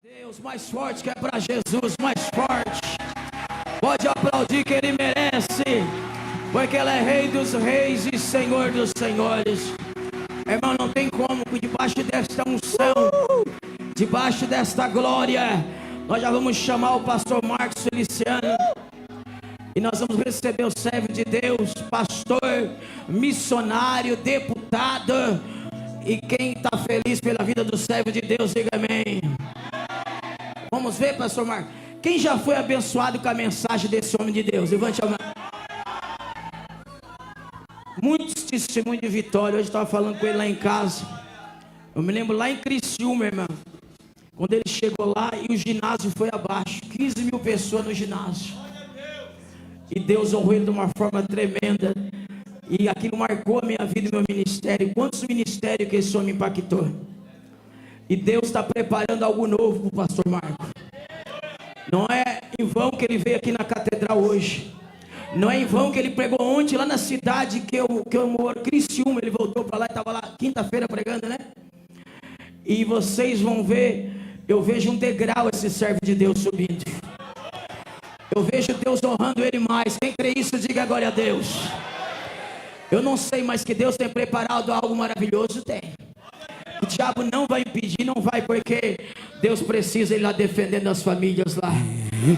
Deus, mais forte que é para Jesus, mais forte. Pode aplaudir que Ele merece, porque Ele é Rei dos reis e Senhor dos senhores. Irmão, não tem como, debaixo desta unção, debaixo desta glória, nós já vamos chamar o pastor Marcos Feliciano. E nós vamos receber o servo de Deus, pastor, missionário, deputado. E quem está feliz pela vida do servo de Deus, diga amém. Vamos ver, pastor Marcos. Quem já foi abençoado com a mensagem desse homem de Deus? Levante a mão. Muitos testemunhos de vitória. Hoje eu estava falando com ele lá em casa. Eu me lembro lá em Criciúma, irmão, quando ele chegou lá e o ginásio foi abaixo. 15 mil pessoas no ginásio. E Deus honrou ele de uma forma tremenda. E aquilo marcou a minha vida e meu ministério. Quantos ministérios que esse homem impactou? E Deus está preparando algo novo para o pastor Marcos. Não é em vão que ele veio aqui na catedral hoje. Não é em vão que ele pregou ontem lá na cidade que eu moro, Criciúma. Ele voltou para lá e estava lá quinta-feira pregando, né? E vocês vão ver, eu vejo um degrau esse servo de Deus subindo. Eu vejo Deus honrando ele mais. Quem crê isso, diga glória a Deus. Eu não sei, mas que Deus tem preparado algo maravilhoso, tem. O diabo não vai impedir, não vai, porque Deus precisa ir lá defendendo as famílias lá.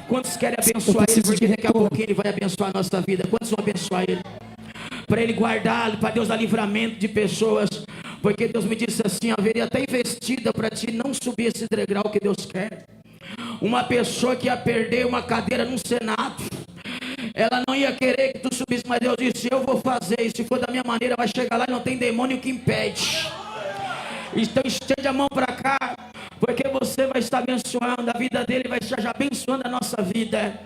Quantos querem abençoar ele? Porque daqui a pouquinho ele vai abençoar a nossa vida. Quantos vão abençoar ele? Para ele guardar, para Deus dar livramento de pessoas. Porque Deus me disse assim: haveria até investida para ti não subir esse degrau que Deus quer. Uma pessoa que ia perder uma cadeira no Senado, ela não ia querer que tu subisse, mas Deus disse: eu vou fazer, e se for da minha maneira, vai chegar lá e não tem demônio que impede. Então estende a mão para cá, porque você vai estar abençoando a vida dele, vai estar já abençoando a nossa vida.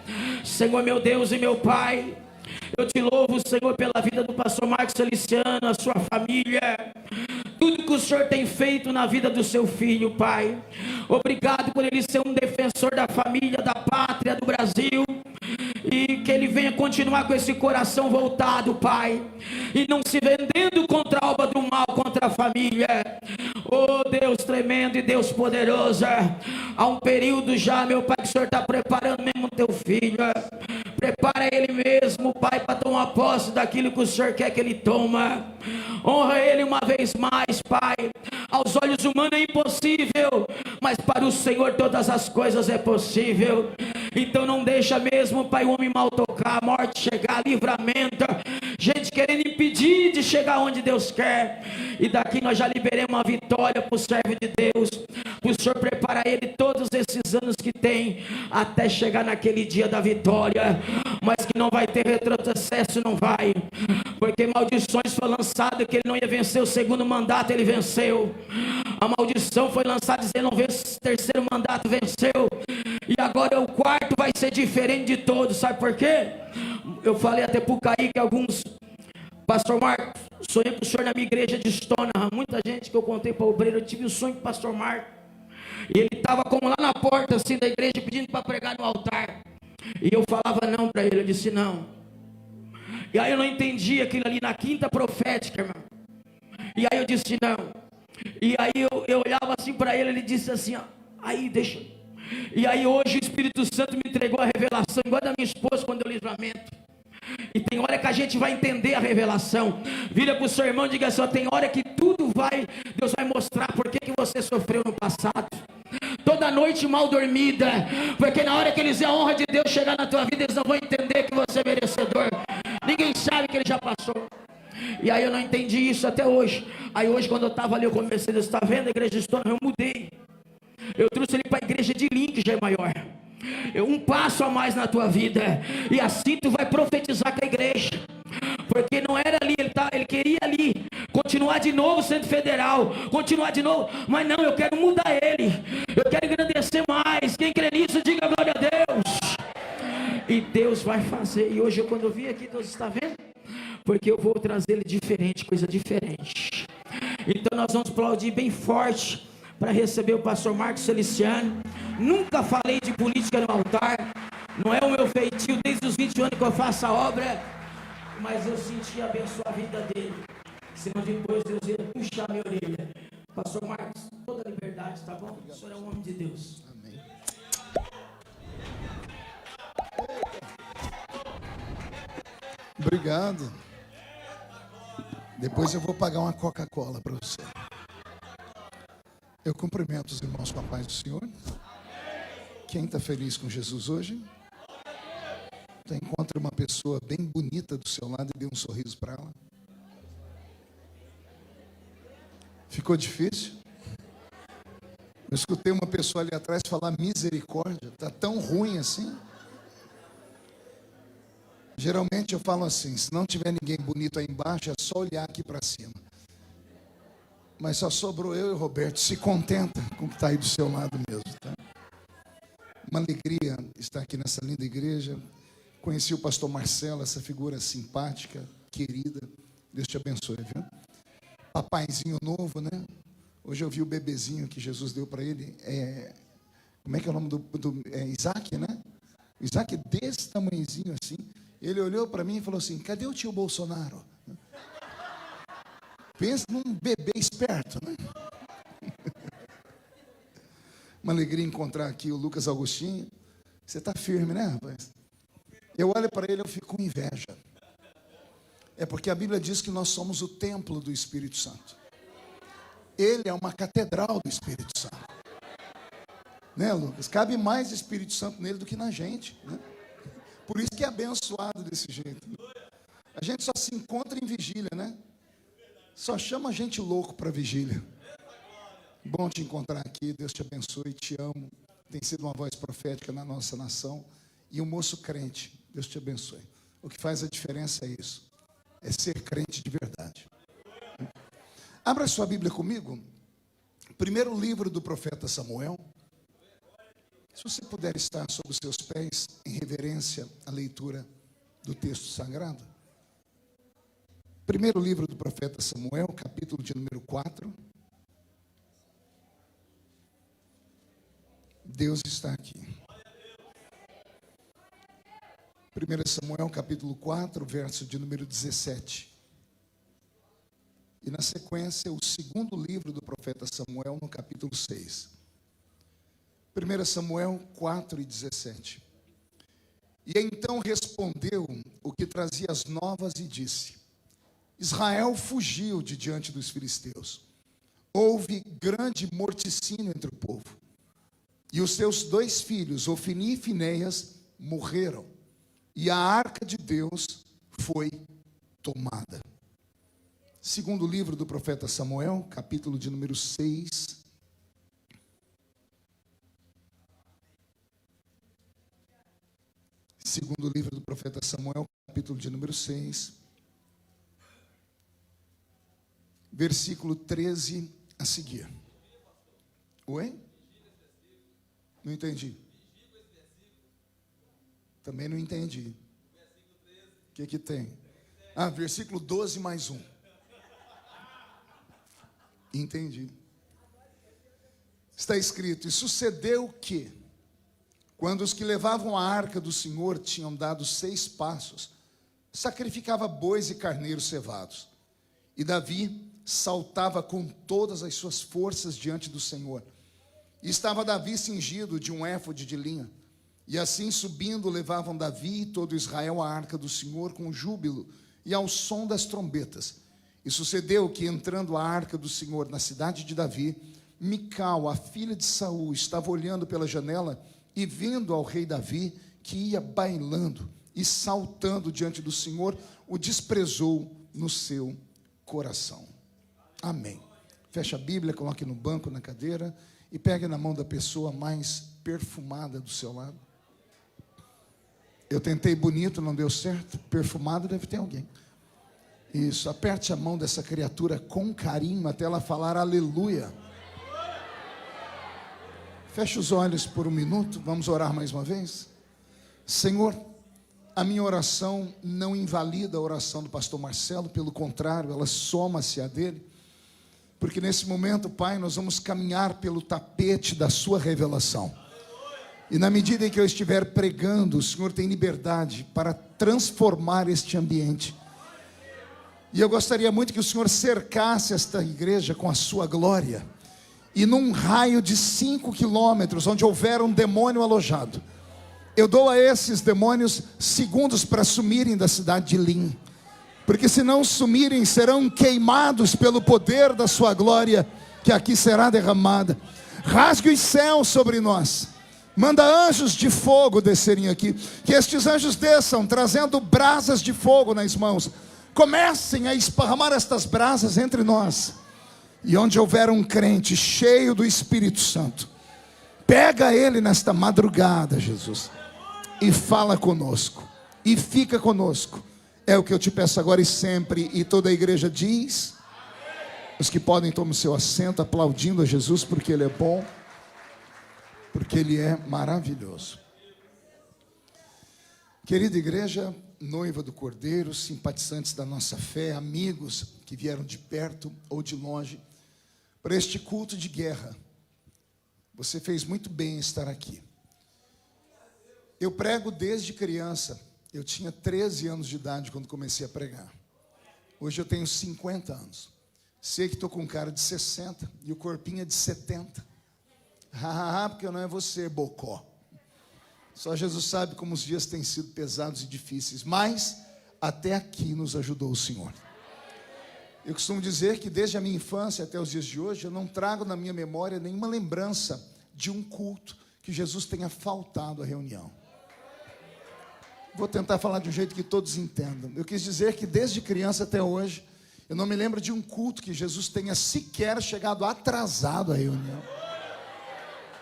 Senhor, meu Deus e meu Pai, eu te louvo, Senhor, pela vida do pastor Marcos Feliciano, a sua família, tudo que o Senhor tem feito na vida do seu filho, Pai. Obrigado por ele ser um defensor da família, da pátria, do Brasil. E que ele venha continuar com esse coração voltado, Pai, e não se vendendo contra a obra do mal, contra a família. Oh Deus tremendo e Deus poderoso, há um período já, meu Pai, que o Senhor está preparando mesmo o teu filho. Prepara ele mesmo, Pai, para tomar posse daquilo que o Senhor quer que ele toma. Honra ele uma vez mais, Pai. Aos olhos humanos é impossível, mas para o Senhor todas as coisas é possível. Então não deixa mesmo, Pai, o homem mal tocar, a morte chegar, livramento, gente querendo impedir de chegar onde Deus quer. E daqui nós já liberemos uma vitória para o servo de Deus. O Senhor prepara ele todos esses anos que tem, até chegar naquele dia da vitória. Mas que não vai ter retrocesso, não vai. Porque maldições foram lançadas que ele não ia vencer o segundo mandato, ele venceu. A maldição foi lançada dizendo não vence o terceiro mandato, venceu. E agora o quarto vai ser diferente de todos. Sabe por quê? Eu falei até para o Kaique, alguns, pastor Marcos, sonhei com o senhor na minha igreja de Stoneham. Muita gente que eu contei para o obreiro, eu tive um sonho com o pastor Marcos. E ele estava como lá na porta assim da igreja pedindo para pregar no altar. E eu falava não para ele, eu disse não. E aí eu não entendi aquilo ali na quinta profética, irmão. E aí eu disse não. E aí eu olhava assim para ele, ele disse assim, ó, aí deixa. E aí hoje o Espírito Santo me entregou a revelação, igual da minha esposa quando eu livramento. E tem hora que a gente vai entender a revelação. Vira para o seu irmão e diga assim, ó, tem hora que tudo vai, Deus vai mostrar por que você sofreu no passado. Toda noite mal dormida, porque na hora que eles a honra de Deus chegar na tua vida, eles não vão entender que você é merecedor. Ninguém sabe que ele já passou. E aí eu não entendi isso até hoje. Aí hoje quando eu estava ali, eu comecei, você está vendo a igreja de Stoneham? Eu mudei. Eu trouxe ele para a igreja de Link, que já é maior. Um passo a mais na tua vida. E assim tu vai profetizar com a igreja. Porque não era ali, ele queria ali continuar de novo sendo federal, continuar de novo, mas não, eu quero mudar ele, eu quero engrandecer mais. Quem crê nisso, diga glória a Deus. E Deus vai fazer. E hoje quando eu vim aqui, Deus está vendo? Porque eu vou trazer ele diferente, coisa diferente. Então nós vamos aplaudir bem forte para receber o pastor Marcos Feliciano. Nunca falei de política no altar, não é o meu feitio desde os 20 anos que eu faço a obra, mas eu senti abençoar a vida dele. Senão depois Deus ia puxar minha orelha. Pastor Marcos, toda a liberdade, tá bom? O senhor é um homem de Deus. Amém. Obrigado. Depois eu vou pagar uma Coca-Cola para você. Eu cumprimento os irmãos com a paz do Senhor. Quem está feliz com Jesus hoje? Então, encontre uma pessoa bem bonita do seu lado e dê um sorriso para ela. Ficou difícil? Eu escutei uma pessoa ali atrás falar misericórdia. Está tão ruim assim? Geralmente eu falo assim, se não tiver ninguém bonito aí embaixo, é só olhar aqui para cima. Mas só sobrou eu e o Roberto. Se contenta com o que está aí do seu lado mesmo, tá? Uma alegria estar aqui nessa linda igreja. Conheci o pastor Marcelo, essa figura simpática, querida. Deus te abençoe, viu? Papaizinho novo, né? Hoje eu vi o bebezinho que Jesus deu para ele. Como é que é o nome do Isaac, né? Isaac desse tamanhozinho assim. Ele olhou para mim e falou assim, cadê o tio Bolsonaro? Pensa num bebê esperto, né? Uma alegria encontrar aqui o Lucas Augustinho. Você está firme, né, rapaz? Eu olho para ele e eu fico com inveja. É porque a Bíblia diz que nós somos o templo do Espírito Santo. Ele é uma catedral do Espírito Santo. Né, Lucas? Cabe mais Espírito Santo nele do que na gente, né? Por isso que é abençoado desse jeito. A gente só se encontra em vigília, né? Só chama gente louco para vigília. Bom te encontrar aqui, Deus te abençoe, te amo. Tem sido uma voz profética na nossa nação. E um moço crente, Deus te abençoe. O que faz a diferença é isso, é ser crente de verdade. Abra sua Bíblia comigo. Primeiro livro do profeta Samuel. Se você puder estar sobre os seus pés, em reverência à leitura do texto sagrado. Primeiro livro do profeta Samuel, capítulo de número 4. Deus está aqui. 1 Samuel, capítulo 4, verso de número 17. E na sequência, o segundo livro do profeta Samuel, no capítulo 6. 1 Samuel 4 e 17. E então respondeu o que trazia as novas e disse: Israel fugiu de diante dos filisteus. Houve grande morticínio entre o povo. E os seus 2 filhos, Ofni e Finéias, morreram. E a arca de Deus foi tomada. Segundo livro do profeta Samuel, capítulo de número 6. Segundo livro do profeta Samuel, capítulo de número 6. Versículo 13 a seguir. Oi? Não entendi. Também não entendi. O que tem? Versículo 12 mais 1. Entendi. Está escrito: e sucedeu que, quando os que levavam a arca do Senhor tinham dado 6 passos, sacrificava bois e carneiros cevados. E Davi saltava com todas as suas forças diante do Senhor. E estava Davi cingido de um éfode de linha. E assim subindo levavam Davi e todo Israel à arca do Senhor com júbilo e ao som das trombetas. E sucedeu que, entrando a arca do Senhor na cidade de Davi, Mical, a filha de Saul, estava olhando pela janela e vendo ao rei Davi, que ia bailando e saltando diante do Senhor, o desprezou no seu coração. Amém. Feche a Bíblia, coloque no banco, na cadeira, e pegue na mão da pessoa mais perfumada do seu lado. Eu tentei bonito, não deu certo. Perfumado deve ter alguém. Isso, aperte a mão dessa criatura com carinho até ela falar aleluia. Feche os olhos por um minuto, vamos orar mais uma vez. Senhor, a minha oração não invalida a oração do pastor Marcelo, pelo contrário, ela soma-se à dele. Porque nesse momento, Pai, nós vamos caminhar pelo tapete da sua revelação. E na medida em que eu estiver pregando, o Senhor tem liberdade para transformar este ambiente. E eu gostaria muito que o Senhor cercasse esta igreja com a sua glória. E num raio de 5 quilômetros, onde houver um demônio alojado, Eu dou a esses demônios segundos para sumirem da cidade de Lim, porque se não sumirem, serão queimados pelo poder da sua glória, que aqui será derramada. Rasgue os céus sobre nós, manda anjos de fogo descerem aqui, que estes anjos desçam, trazendo brasas de fogo nas mãos, comecem a esparramar estas brasas entre nós, e onde houver um crente cheio do Espírito Santo, pega ele nesta madrugada, Jesus, e fala conosco, e fica conosco. É o que eu te peço agora e sempre. E toda a igreja diz: amém. Os que podem, tomem o seu assento, aplaudindo a Jesus, porque Ele é bom, porque Ele é maravilhoso. Querida igreja, noiva do Cordeiro, simpatizantes da nossa fé, amigos que vieram de perto ou de longe para este culto de guerra, você fez muito bem em estar aqui. Eu prego desde criança. Eu tinha 13 anos de idade quando comecei a pregar. Hoje eu tenho 50 anos. Sei que estou com cara de 60 e o corpinho é de 70. Porque não é você, bocó. Só Jesus sabe como os dias têm sido pesados e difíceis. Mas até aqui nos ajudou o Senhor. Eu costumo dizer que desde a minha infância até os dias de hoje, eu não trago na minha memória nenhuma lembrança de um culto que Jesus tenha faltado à reunião. Vou tentar falar de um jeito que todos entendam. Eu quis dizer que desde criança até hoje, eu não me lembro de um culto que Jesus tenha sequer chegado atrasado à reunião.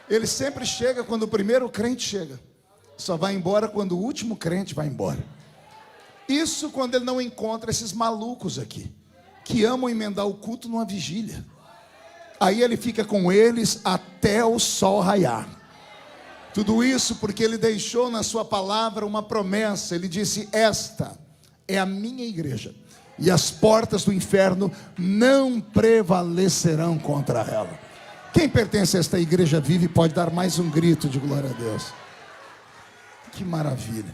Ele sempre chega quando o primeiro crente chega. Só vai embora quando o último crente vai embora. Isso quando ele não encontra esses malucos aqui, que amam emendar o culto numa vigília. Aí ele fica com eles até o sol raiar. Tudo isso porque ele deixou na sua palavra uma promessa. Ele disse: esta é a minha igreja, e as portas do inferno não prevalecerão contra ela. Quem pertence a esta igreja vive pode dar mais um grito de glória a Deus. Que maravilha.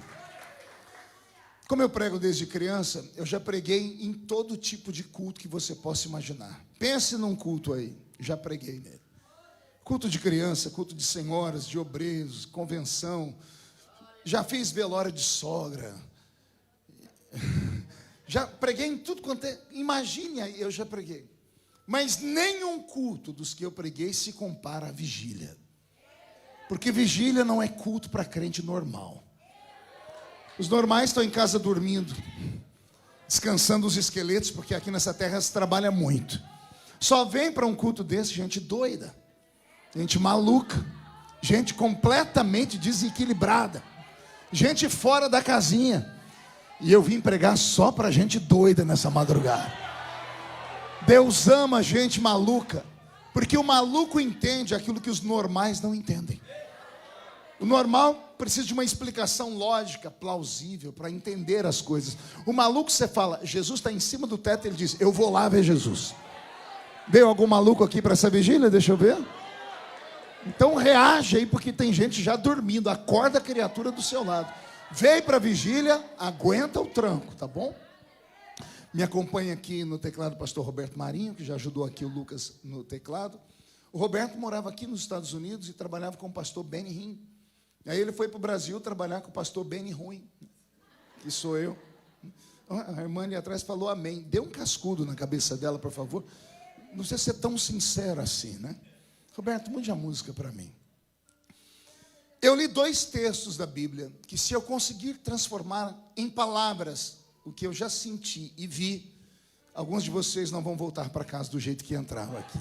Como eu prego desde criança, eu já preguei em todo tipo de culto que você possa imaginar. Pense num culto aí, já preguei nele. Culto de criança, culto de senhoras, de obreiros, convenção. Já fiz velório de sogra. Já preguei em tudo quanto é. Imagine aí, eu já preguei. Mas nenhum culto dos que eu preguei se compara à vigília. Porque vigília não é culto para crente normal. Os normais estão em casa dormindo, descansando os esqueletos, porque aqui nessa terra se trabalha muito. Só vem para um culto desse gente doida, gente maluca, gente completamente desequilibrada, gente fora da casinha. E eu vim pregar só para gente doida nessa madrugada. Deus ama gente maluca, porque o maluco entende aquilo que os normais não entendem. O normal precisa de uma explicação lógica, plausível, para entender as coisas. O maluco, você fala, Jesus está em cima do teto, ele diz: eu vou lá ver Jesus. Veio algum maluco aqui para essa vigília? Deixa eu ver. Então reage aí, porque tem gente já dormindo. Acorda a criatura do seu lado. Veio para a vigília, aguenta o tranco, tá bom? Me acompanha aqui no teclado o pastor Roberto Marinho, que já ajudou aqui o Lucas no teclado. O Roberto morava aqui nos Estados Unidos e trabalhava com o pastor Benny Hinn. Aí ele foi para o Brasil trabalhar com o pastor Benny Ruim, que sou eu. A irmã ali atrás falou amém. Dê um cascudo na cabeça dela, por favor. Não sei se é tão sincero assim, né? Roberto, mude a música para mim. Eu li 2 textos da Bíblia, que se eu conseguir transformar em palavras o que eu já senti e vi, alguns de vocês não vão voltar para casa do jeito que entraram aqui.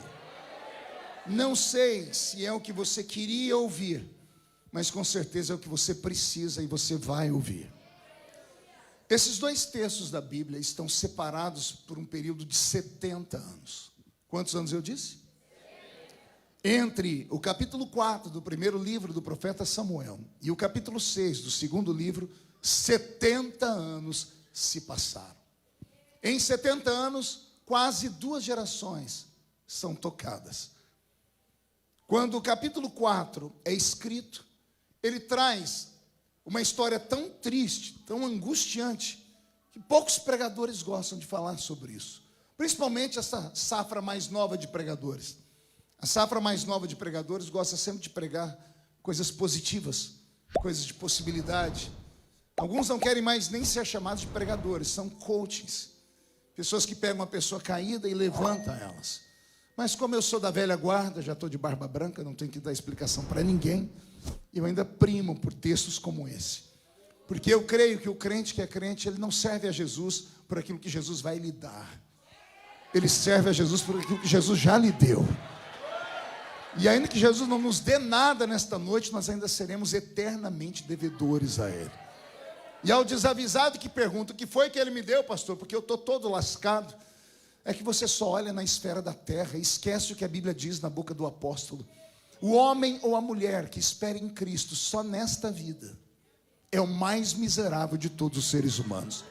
Não sei se é o que você queria ouvir, mas com certeza é o que você precisa e você vai ouvir. Esses 2 textos da Bíblia estão separados por um período de 70 anos. Quantos anos eu disse? Entre o capítulo 4 do primeiro livro do profeta Samuel e o capítulo 6 do segundo livro, 70 anos se passaram. Em 70 anos, quase 2 gerações são tocadas. Quando o capítulo 4 é escrito, ele traz uma história tão triste, tão angustiante, que poucos pregadores gostam de falar sobre isso. Principalmente essa safra mais nova de pregadores. A safra mais nova de pregadores gosta sempre de pregar coisas positivas, coisas de possibilidade. Alguns não querem mais nem ser chamados de pregadores, são coaches. Pessoas que pegam uma pessoa caída e levantam elas. Mas como eu sou da velha guarda, já estou de barba branca, não tenho que dar explicação para ninguém, eu ainda primo por textos como esse. Porque eu creio que o crente que é crente, ele não serve a Jesus por aquilo que Jesus vai lhe dar. Ele serve a Jesus por aquilo que Jesus já lhe deu. E ainda que Jesus não nos dê nada nesta noite, nós ainda seremos eternamente devedores a Ele. E ao desavisado que pergunta, o que foi que Ele me deu, pastor? Porque eu estou todo lascado. É que você só olha na esfera da terra e esquece o que a Bíblia diz na boca do apóstolo. O homem ou a mulher que espera em Cristo só nesta vida é o mais miserável de todos os seres humanos.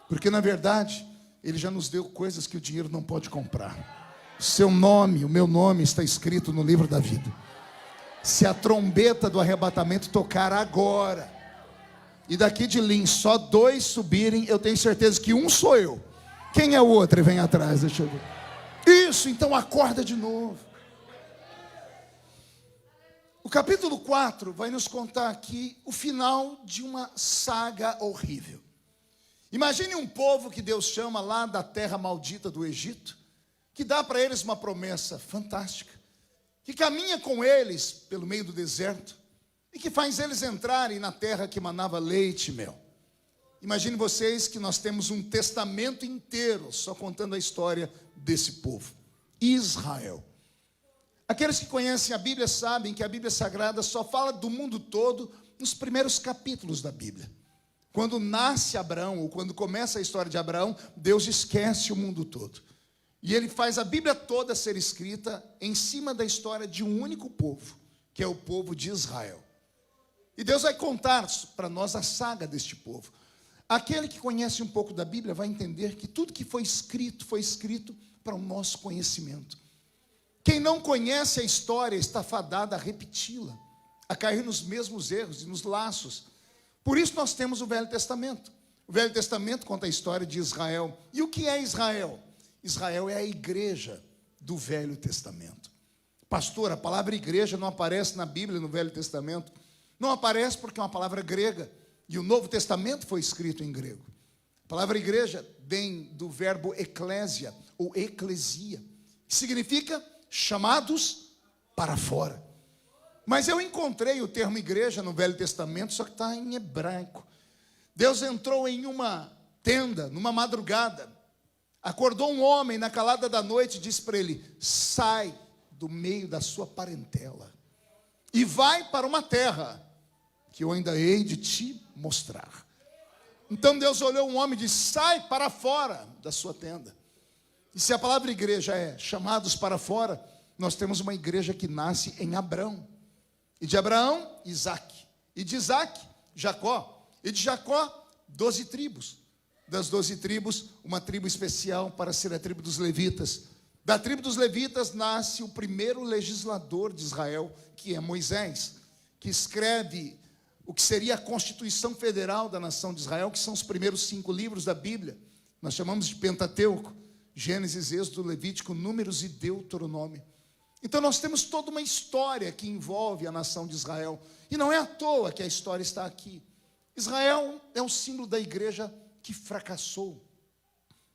Porque na verdade, Ele já nos deu coisas que o dinheiro não pode comprar. Seu nome, o meu nome está escrito no livro da vida. Se a trombeta do arrebatamento tocar agora, e daqui de Lins só 2 subirem, eu tenho certeza que um sou eu. Quem é o outro? E vem atrás, deixa eu ver. Isso, então acorda de novo. O capítulo 4 vai nos contar aqui o final de uma saga horrível. Imagine um povo que Deus chama lá da terra maldita do Egito, que dá para eles uma promessa fantástica, que caminha com eles pelo meio do deserto, e que faz eles entrarem na terra que manava leite e mel. Imagine vocês que nós temos um testamento inteiro só contando a história desse povo, Israel. Aqueles que conhecem a Bíblia sabem que a Bíblia Sagrada só fala do mundo todo nos primeiros capítulos da Bíblia. Quando nasce Abraão, ou quando começa a história de Abraão, Deus esquece o mundo todo. E Ele faz a Bíblia toda ser escrita em cima da história de um único povo, que é o povo de Israel. E Deus vai contar para nós a saga deste povo. Aquele que conhece um pouco da Bíblia vai entender que tudo que foi escrito para o nosso conhecimento. Quem não conhece a história está fadado a repeti-la, a cair nos mesmos erros e nos laços. Por isso nós temos o Velho Testamento. O Velho Testamento conta a história de Israel. E o que é Israel? Israel é a igreja do Velho Testamento. Pastor, a palavra igreja não aparece na Bíblia no Velho Testamento. Não aparece porque é uma palavra grega. E o Novo Testamento foi escrito em grego. A palavra igreja vem do verbo eclésia ou eclesia, que significa chamados para fora. Mas eu encontrei o termo igreja no Velho Testamento, só que está em hebraico. Deus entrou em uma tenda, numa madrugada, acordou um homem na calada da noite e disse para ele: sai do meio da sua parentela e vai para uma terra que eu ainda hei de te mostrar. Então Deus olhou um homem e disse: sai para fora da sua tenda. E se a palavra igreja é chamados para fora, nós temos uma igreja que nasce em Abraão. E de Abraão, Isaac. E de Isaac, Jacó. E de Jacó, 12 tribos. Das 12 tribos, uma tribo especial para ser a tribo dos levitas. Da tribo dos levitas nasce o primeiro legislador de Israel, que é Moisés, que escreve o que seria a Constituição Federal da nação de Israel, que são os primeiros 5 livros da Bíblia. Nós chamamos de Pentateuco: Gênesis, Êxodo, Levítico, Números e Deuteronômio. Então nós temos toda uma história que envolve a nação de Israel. E não é à toa que a história está aqui. Israel é o símbolo da igreja que fracassou.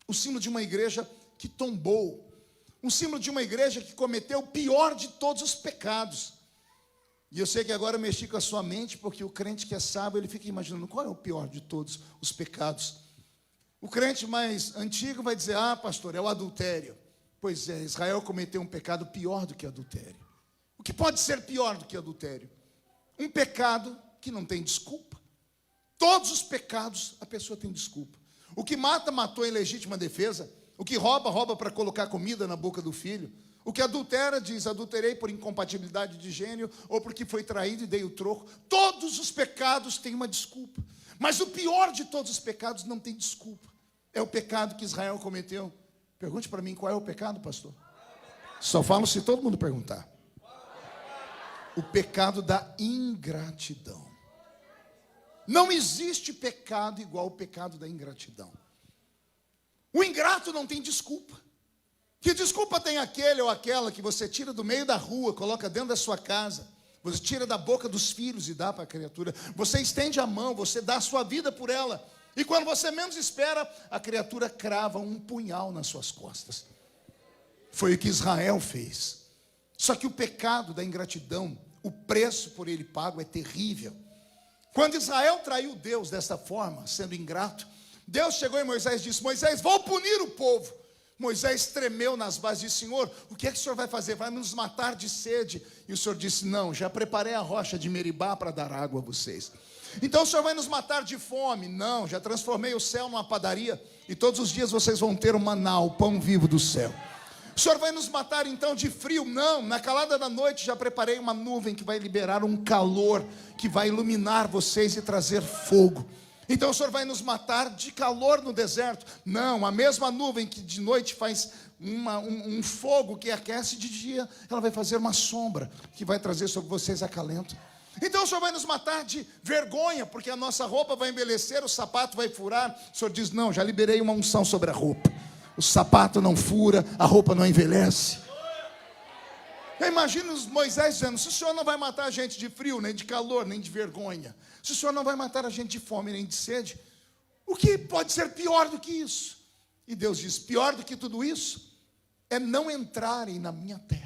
O símbolo de uma igreja que tombou. Um símbolo de uma igreja que cometeu o pior de todos os pecados. E eu sei que agora eu mexi com a sua mente, porque o crente que é sábio, ele fica imaginando qual é o pior de todos os pecados. O crente mais antigo vai dizer: ah, pastor, é o adultério. Pois é, Israel cometeu um pecado pior do que adultério. O que pode ser pior do que adultério? Um pecado que não tem desculpa. Todos os pecados a pessoa tem desculpa. O que mata, matou em legítima defesa. O que rouba, rouba para colocar comida na boca do filho. O que adultera diz: adulterei por incompatibilidade de gênero, ou porque foi traído e dei o troco. Todos os pecados têm uma desculpa. Mas o pior de todos os pecados não tem desculpa. É o pecado que Israel cometeu. Pergunte para mim, qual é o pecado, pastor? Só falo se todo mundo perguntar. O pecado da ingratidão. Não existe pecado igual ao pecado da ingratidão. O ingrato não tem desculpa. Que desculpa tem aquele ou aquela que você tira do meio da rua, coloca dentro da sua casa? Você tira da boca dos filhos e dá para a criatura. Você estende a mão, você dá a sua vida por ela. E quando você menos espera, a criatura crava um punhal nas suas costas. Foi o que Israel fez. Só que o pecado da ingratidão, o preço por ele pago é terrível. Quando Israel traiu Deus dessa forma, sendo ingrato, Deus chegou em Moisés e disse: Moisés, vou punir o povo. Moisés tremeu nas bases e disse: Senhor, o que é que o Senhor vai fazer? Vai nos matar de sede? E o Senhor disse: não, já preparei a rocha de Meribá para dar água a vocês. Então o Senhor vai nos matar de fome? Não, já transformei o céu numa padaria, e todos os dias vocês vão ter o maná, o pão vivo do céu. O Senhor vai nos matar então de frio? Não, na calada da noite já preparei uma nuvem que vai liberar um calor, que vai iluminar vocês e trazer fogo. Então o Senhor vai nos matar de calor no deserto? Não, a mesma nuvem que de noite faz um fogo que aquece de dia, ela vai fazer uma sombra que vai trazer sobre vocês acalento. Então o Senhor vai nos matar de vergonha, porque a nossa roupa vai envelhecer, o sapato vai furar. O Senhor diz: não, já liberei uma unção sobre a roupa. O sapato não fura, a roupa não envelhece. Eu imagino Moisés dizendo: se o Senhor não vai matar a gente de frio, nem de calor, nem de vergonha, se o Senhor não vai matar a gente de fome, nem de sede, o que pode ser pior do que isso? E Deus diz: pior do que tudo isso é não entrarem na minha terra.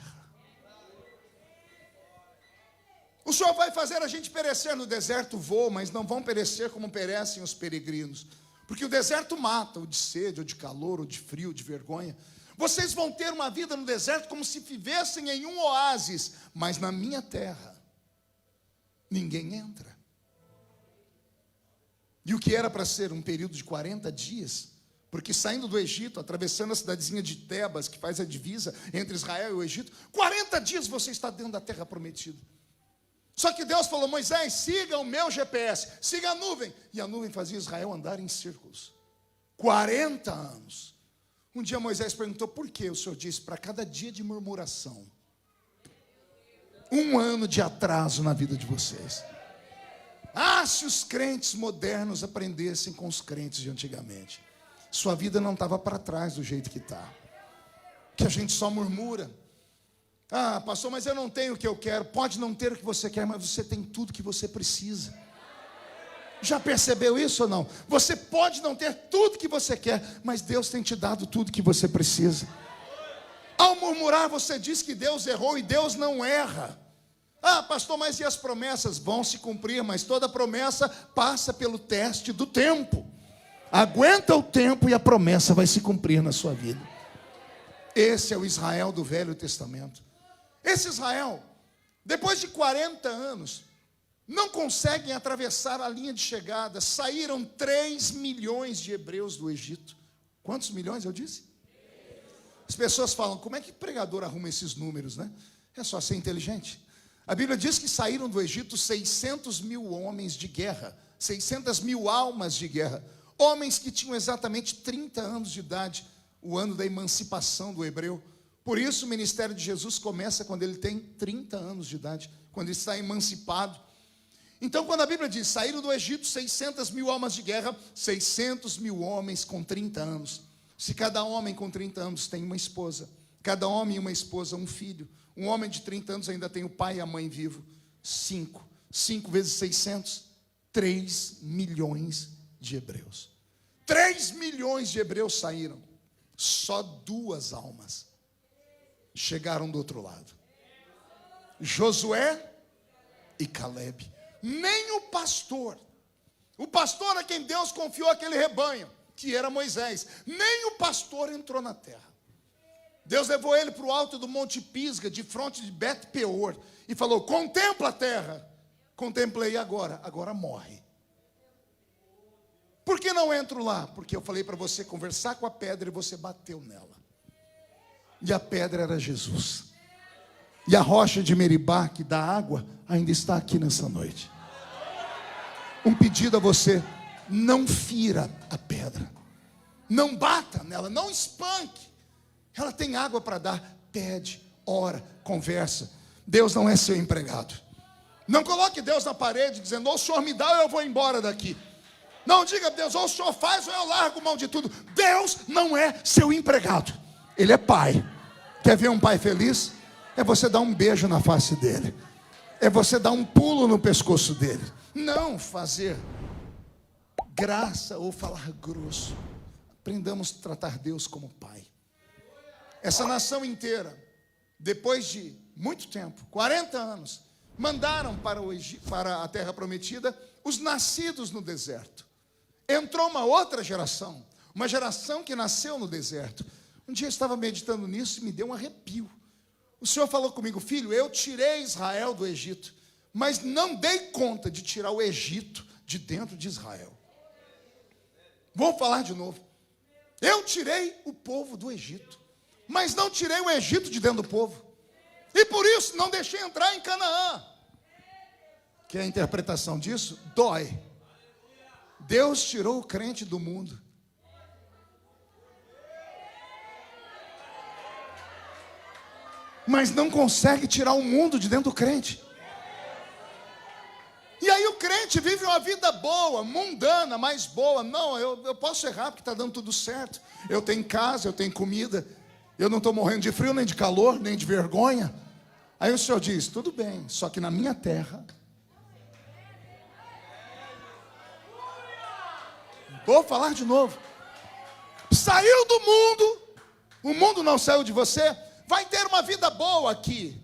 O Senhor vai fazer a gente perecer no deserto, vou, mas não vão perecer como perecem os peregrinos. Porque o deserto mata, ou de sede, ou de calor, ou de frio, ou de vergonha. Vocês vão ter uma vida no deserto como se vivessem em um oásis, mas na minha terra ninguém entra. E o que era para ser um período de 40 dias, porque saindo do Egito, atravessando a cidadezinha de Tebas, que faz a divisa entre Israel e o Egito, 40 dias você está dentro da terra prometida. Só que Deus falou: Moisés, siga o meu GPS, siga a nuvem. E a nuvem fazia Israel andar em círculos. 40 anos. Um dia Moisés perguntou: por que? O Senhor disse: para cada dia de murmuração, 1 ano de atraso na vida de vocês. Ah, se os crentes modernos aprendessem com os crentes de antigamente, sua vida não estava para trás do jeito que está. Que a gente só murmura. Ah, pastor, mas eu não tenho o que eu quero. Pode não ter o que você quer, mas você tem tudo que você precisa. Já percebeu isso ou não? Você pode não ter tudo que você quer, mas Deus tem te dado tudo que você precisa. Ao murmurar, você diz que Deus errou, e Deus não erra. Ah, pastor, mas e as promessas? Vão se cumprir, mas toda promessa passa pelo teste do tempo. Aguenta o tempo e a promessa vai se cumprir na sua vida. Esse é o Israel do Velho Testamento. Esse Israel, depois de 40 anos, não conseguem atravessar a linha de chegada. Saíram 3 milhões de hebreus do Egito. Quantos milhões eu disse? As pessoas falam: como é que pregador arruma esses números, né? É só ser inteligente. A Bíblia diz que saíram do Egito 600 mil homens de guerra, 600 mil almas de guerra, homens que tinham exatamente 30 anos de idade, o ano da emancipação do hebreu. Por isso o ministério de Jesus começa quando ele tem 30 anos de idade, quando ele está emancipado. Então, quando a Bíblia diz: saíram do Egito 600 mil almas de guerra, 600 mil homens com 30 anos. Se cada homem com 30 anos tem uma esposa, cada homem e uma esposa um filho, um homem de 30 anos ainda tem o pai e a mãe vivo. 5 vezes 600, 3 milhões de hebreus. 3 milhões de hebreus saíram. Só 2 almas chegaram do outro lado: Josué e Calebe. Nem o pastor a quem Deus confiou aquele rebanho, que era Moisés, nem o pastor entrou na terra. Deus levou ele para o alto do Monte Pisga, de fronte de Bet-peor, e falou: contempla a terra. Contemplei, agora morre. Por que não entro lá? Porque eu falei para você conversar com a pedra e você bateu nela. E a pedra era Jesus. E a rocha de Meribá, que dá água, ainda está aqui nessa noite. Um pedido a você: não fira a pedra, não bata nela, não espanque. Ela tem água para dar. Pede, ora, conversa. Deus não é seu empregado. Não coloque Deus na parede dizendo: ou o Senhor me dá ou eu vou embora daqui. Não diga a Deus: ou o Senhor faz ou eu largo mão de tudo. Deus não é seu empregado. Ele é pai. Quer ver um pai feliz? É você dar um beijo na face dele. é você dar um pulo no pescoço dele. Não fazer graça ou falar grosso. Aprendamos a tratar Deus como Pai. Essa nação inteira, depois de muito tempo, 40 anos, mandaram para a terra prometida os nascidos no deserto. Entrou uma outra geração, uma geração que nasceu no deserto. Um dia eu estava meditando nisso e me deu um arrepio. O Senhor falou comigo: filho, eu tirei Israel do Egito, mas não dei conta de tirar o Egito de dentro de Israel. Vou falar de novo. Eu tirei o povo do Egito, mas não tirei o Egito de dentro do povo. E por isso não deixei entrar em Canaã. Que é a interpretação disso? Dói. Deus tirou o crente do mundo. Mas não consegue tirar o mundo de dentro do crente. E aí o crente vive uma vida boa, mundana, mas boa. Não, eu posso errar porque está dando tudo certo. Eu tenho casa, eu tenho comida. Eu não estou morrendo de frio, nem de calor, nem de vergonha. Aí o Senhor diz: tudo bem, só que na minha terra. Vou falar de novo. Saiu do mundo, o mundo não saiu de você. Vai ter uma vida boa aqui,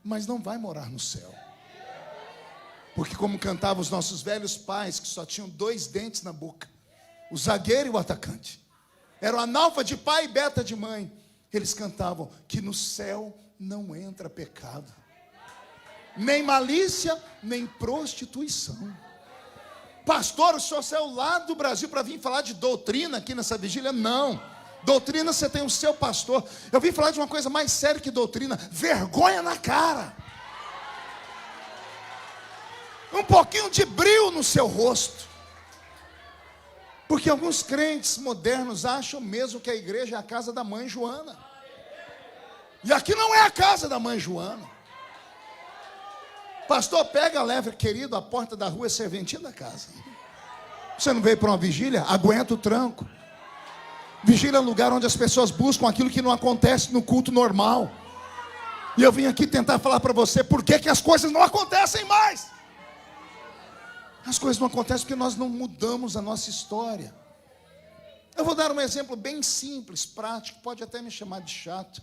mas não vai morar no céu. Porque como cantavam os nossos velhos pais, que só tinham 2 dentes na boca, o zagueiro e o atacante, era o analfa de pai e beta de mãe. Eles cantavam que no céu não entra pecado, nem malícia, nem prostituição. Pastor, o senhor saiu lá do Brasil para vir falar de doutrina aqui nessa vigília? Não. Doutrina, você tem o seu pastor. Eu vim falar de uma coisa mais séria que doutrina: vergonha na cara. Um pouquinho de brilho no seu rosto. Porque alguns crentes modernos acham mesmo que a igreja é a casa da mãe Joana. E aqui não é a casa da mãe Joana. Pastor, pega, leva, querido, a porta da rua é serventia da casa. Você não veio para uma vigília? Aguenta o tranco. Vigília é um lugar onde as pessoas buscam aquilo que não acontece no culto normal. E eu vim aqui tentar falar para você por que as coisas não acontecem mais. As coisas não acontecem porque nós não mudamos a nossa história. Eu vou dar um exemplo bem simples, prático, pode até me chamar de chato.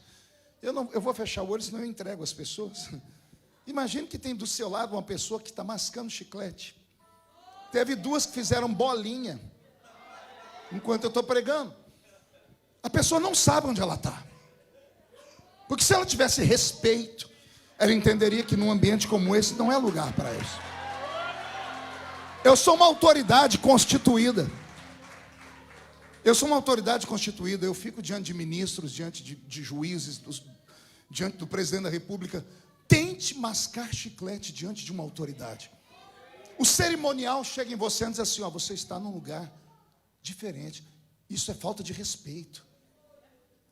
Eu vou fechar o olho, senão eu entrego as pessoas. Imagine que tem do seu lado uma pessoa que está mascando chiclete. Teve 2 que fizeram bolinha enquanto eu estou pregando. A pessoa não sabe onde ela está. Porque se ela tivesse respeito, ela entenderia que num ambiente como esse não é lugar para isso. Eu sou uma autoridade constituída. Eu sou uma autoridade constituída. Eu fico diante de ministros, diante de juízes, diante do presidente da república. Tente mascar chiclete diante de uma autoridade. O cerimonial chega em você e diz assim: ó, você está num lugar diferente. Isso é falta de respeito.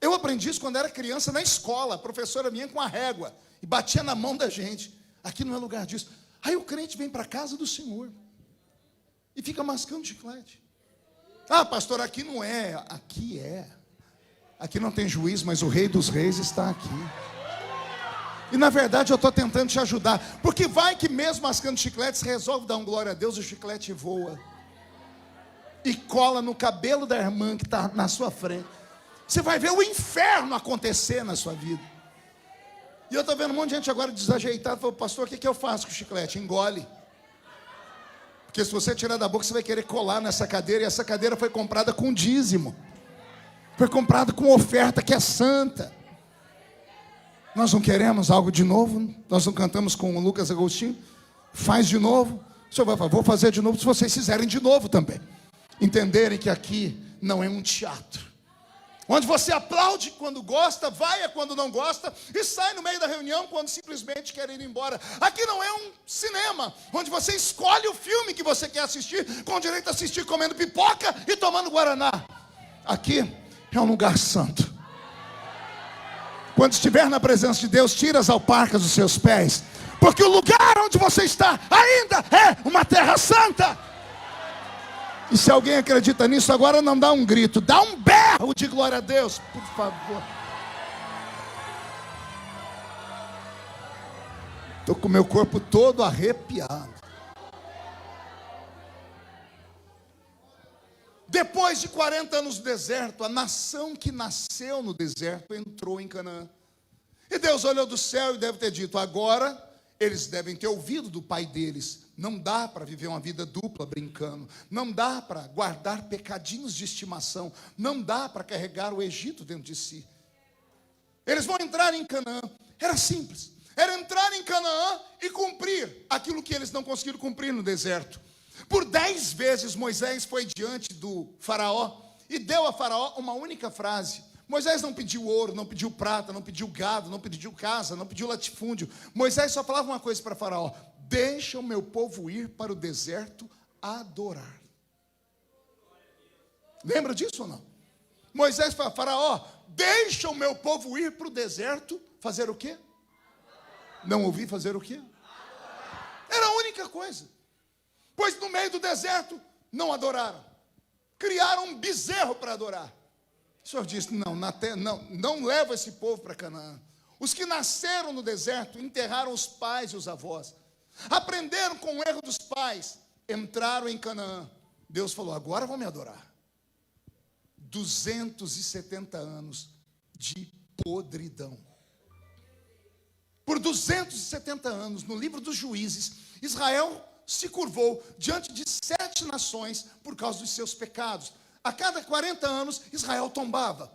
Eu aprendi isso quando era criança na escola. A professora vinha com a régua e batia na mão da gente. Aqui não é lugar disso. Aí o crente vem para a casa do Senhor e fica mascando chiclete. Ah, pastor, aqui não é. Aqui é. Aqui não tem juiz, mas o Rei dos Reis está aqui. E na verdade eu estou tentando te ajudar. Porque vai que mesmo mascando chicletes, resolve dar um glória a Deus, o chiclete voa e cola no cabelo da irmã que está na sua frente. Você vai ver o inferno acontecer na sua vida. E eu estou vendo um monte de gente agora desajeitado. Falou: pastor, o que eu faço com o chiclete? Engole. Porque se você tirar da boca, você vai querer colar nessa cadeira. E essa cadeira foi comprada com dízimo. Foi comprada com oferta que é santa. Nós não queremos algo de novo. Nós não cantamos com o Lucas Agostinho. Faz de novo. O senhor vai falar: vou fazer de novo, se vocês fizerem de novo também. Entenderem que aqui não é um teatro, onde você aplaude quando gosta, vai quando não gosta e sai no meio da reunião quando simplesmente quer ir embora. Aqui não é um cinema, onde você escolhe o filme que você quer assistir, com direito a assistir comendo pipoca e tomando guaraná. Aqui é um lugar santo. Quando estiver na presença de Deus, tira as alparcas dos seus pés, porque o lugar onde você está ainda é uma terra santa. E se alguém acredita nisso, agora não dá um grito, dá um berro de glória a Deus, por favor. Estou com o meu corpo todo arrepiado. Depois de 40 anos no deserto, a nação que nasceu no deserto entrou em Canaã. E Deus olhou do céu e deve ter dito: agora eles devem ter ouvido do pai deles. Não dá para viver uma vida dupla brincando. Não dá para guardar pecadinhos de estimação. Não dá para carregar o Egito dentro de si. Eles vão entrar em Canaã. Era simples. Era entrar em Canaã e cumprir aquilo que eles não conseguiram cumprir no deserto. Por 10 vezes Moisés foi diante do faraó e deu a faraó uma única frase. Moisés não pediu ouro, não pediu prata, não pediu gado, não pediu casa, não pediu latifúndio. Moisés só falava uma coisa para faraó: deixa o meu povo ir para o deserto adorar. Lembra disso ou não? Moisés fala: faraó, deixa o meu povo ir para o deserto fazer o quê? Não ouvi fazer o quê? Era a única coisa. Pois no meio do deserto não adoraram. Criaram um bezerro para adorar. O Senhor disse: não leva esse povo para Canaã. Os que nasceram no deserto enterraram os pais e os avós. Aprenderam com o erro dos pais. Entraram em Canaã. Deus falou: agora vão me adorar. 270 anos de podridão. Por 270 anos, no livro dos Juízes, Israel se curvou diante de 7 nações por causa dos seus pecados. A cada 40 anos, Israel tombava.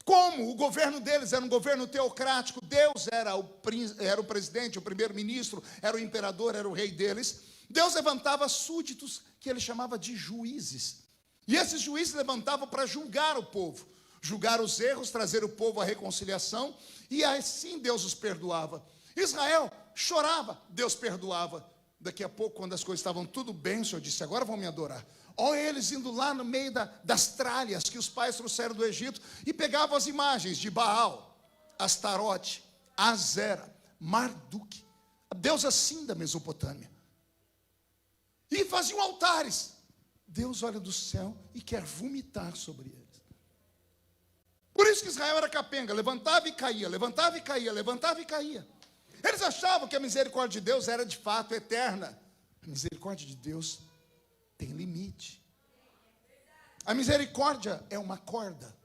Como o governo deles era um governo teocrático, Deus era o presidente, o primeiro-ministro, era o imperador, era o rei deles, Deus levantava súditos que ele chamava de juízes. E esses juízes levantavam para julgar o povo, julgar os erros, trazer o povo à reconciliação, e assim Deus os perdoava. Israel chorava, Deus perdoava. Daqui a pouco, quando as coisas estavam tudo bem, o Senhor disse: agora vão me adorar. Olha eles indo lá no meio das tralhas que os pais trouxeram do Egito e pegavam as imagens de Baal, Astarote, Azera, Marduk, a deusa assim da Mesopotâmia, e faziam altares. Deus olha do céu e quer vomitar sobre eles. Por isso que Israel era capenga, levantava e caía, levantava e caía, levantava e caía. Eles achavam que a misericórdia de Deus era de fato eterna. A misericórdia de Deus tem limite. A misericórdia é uma corda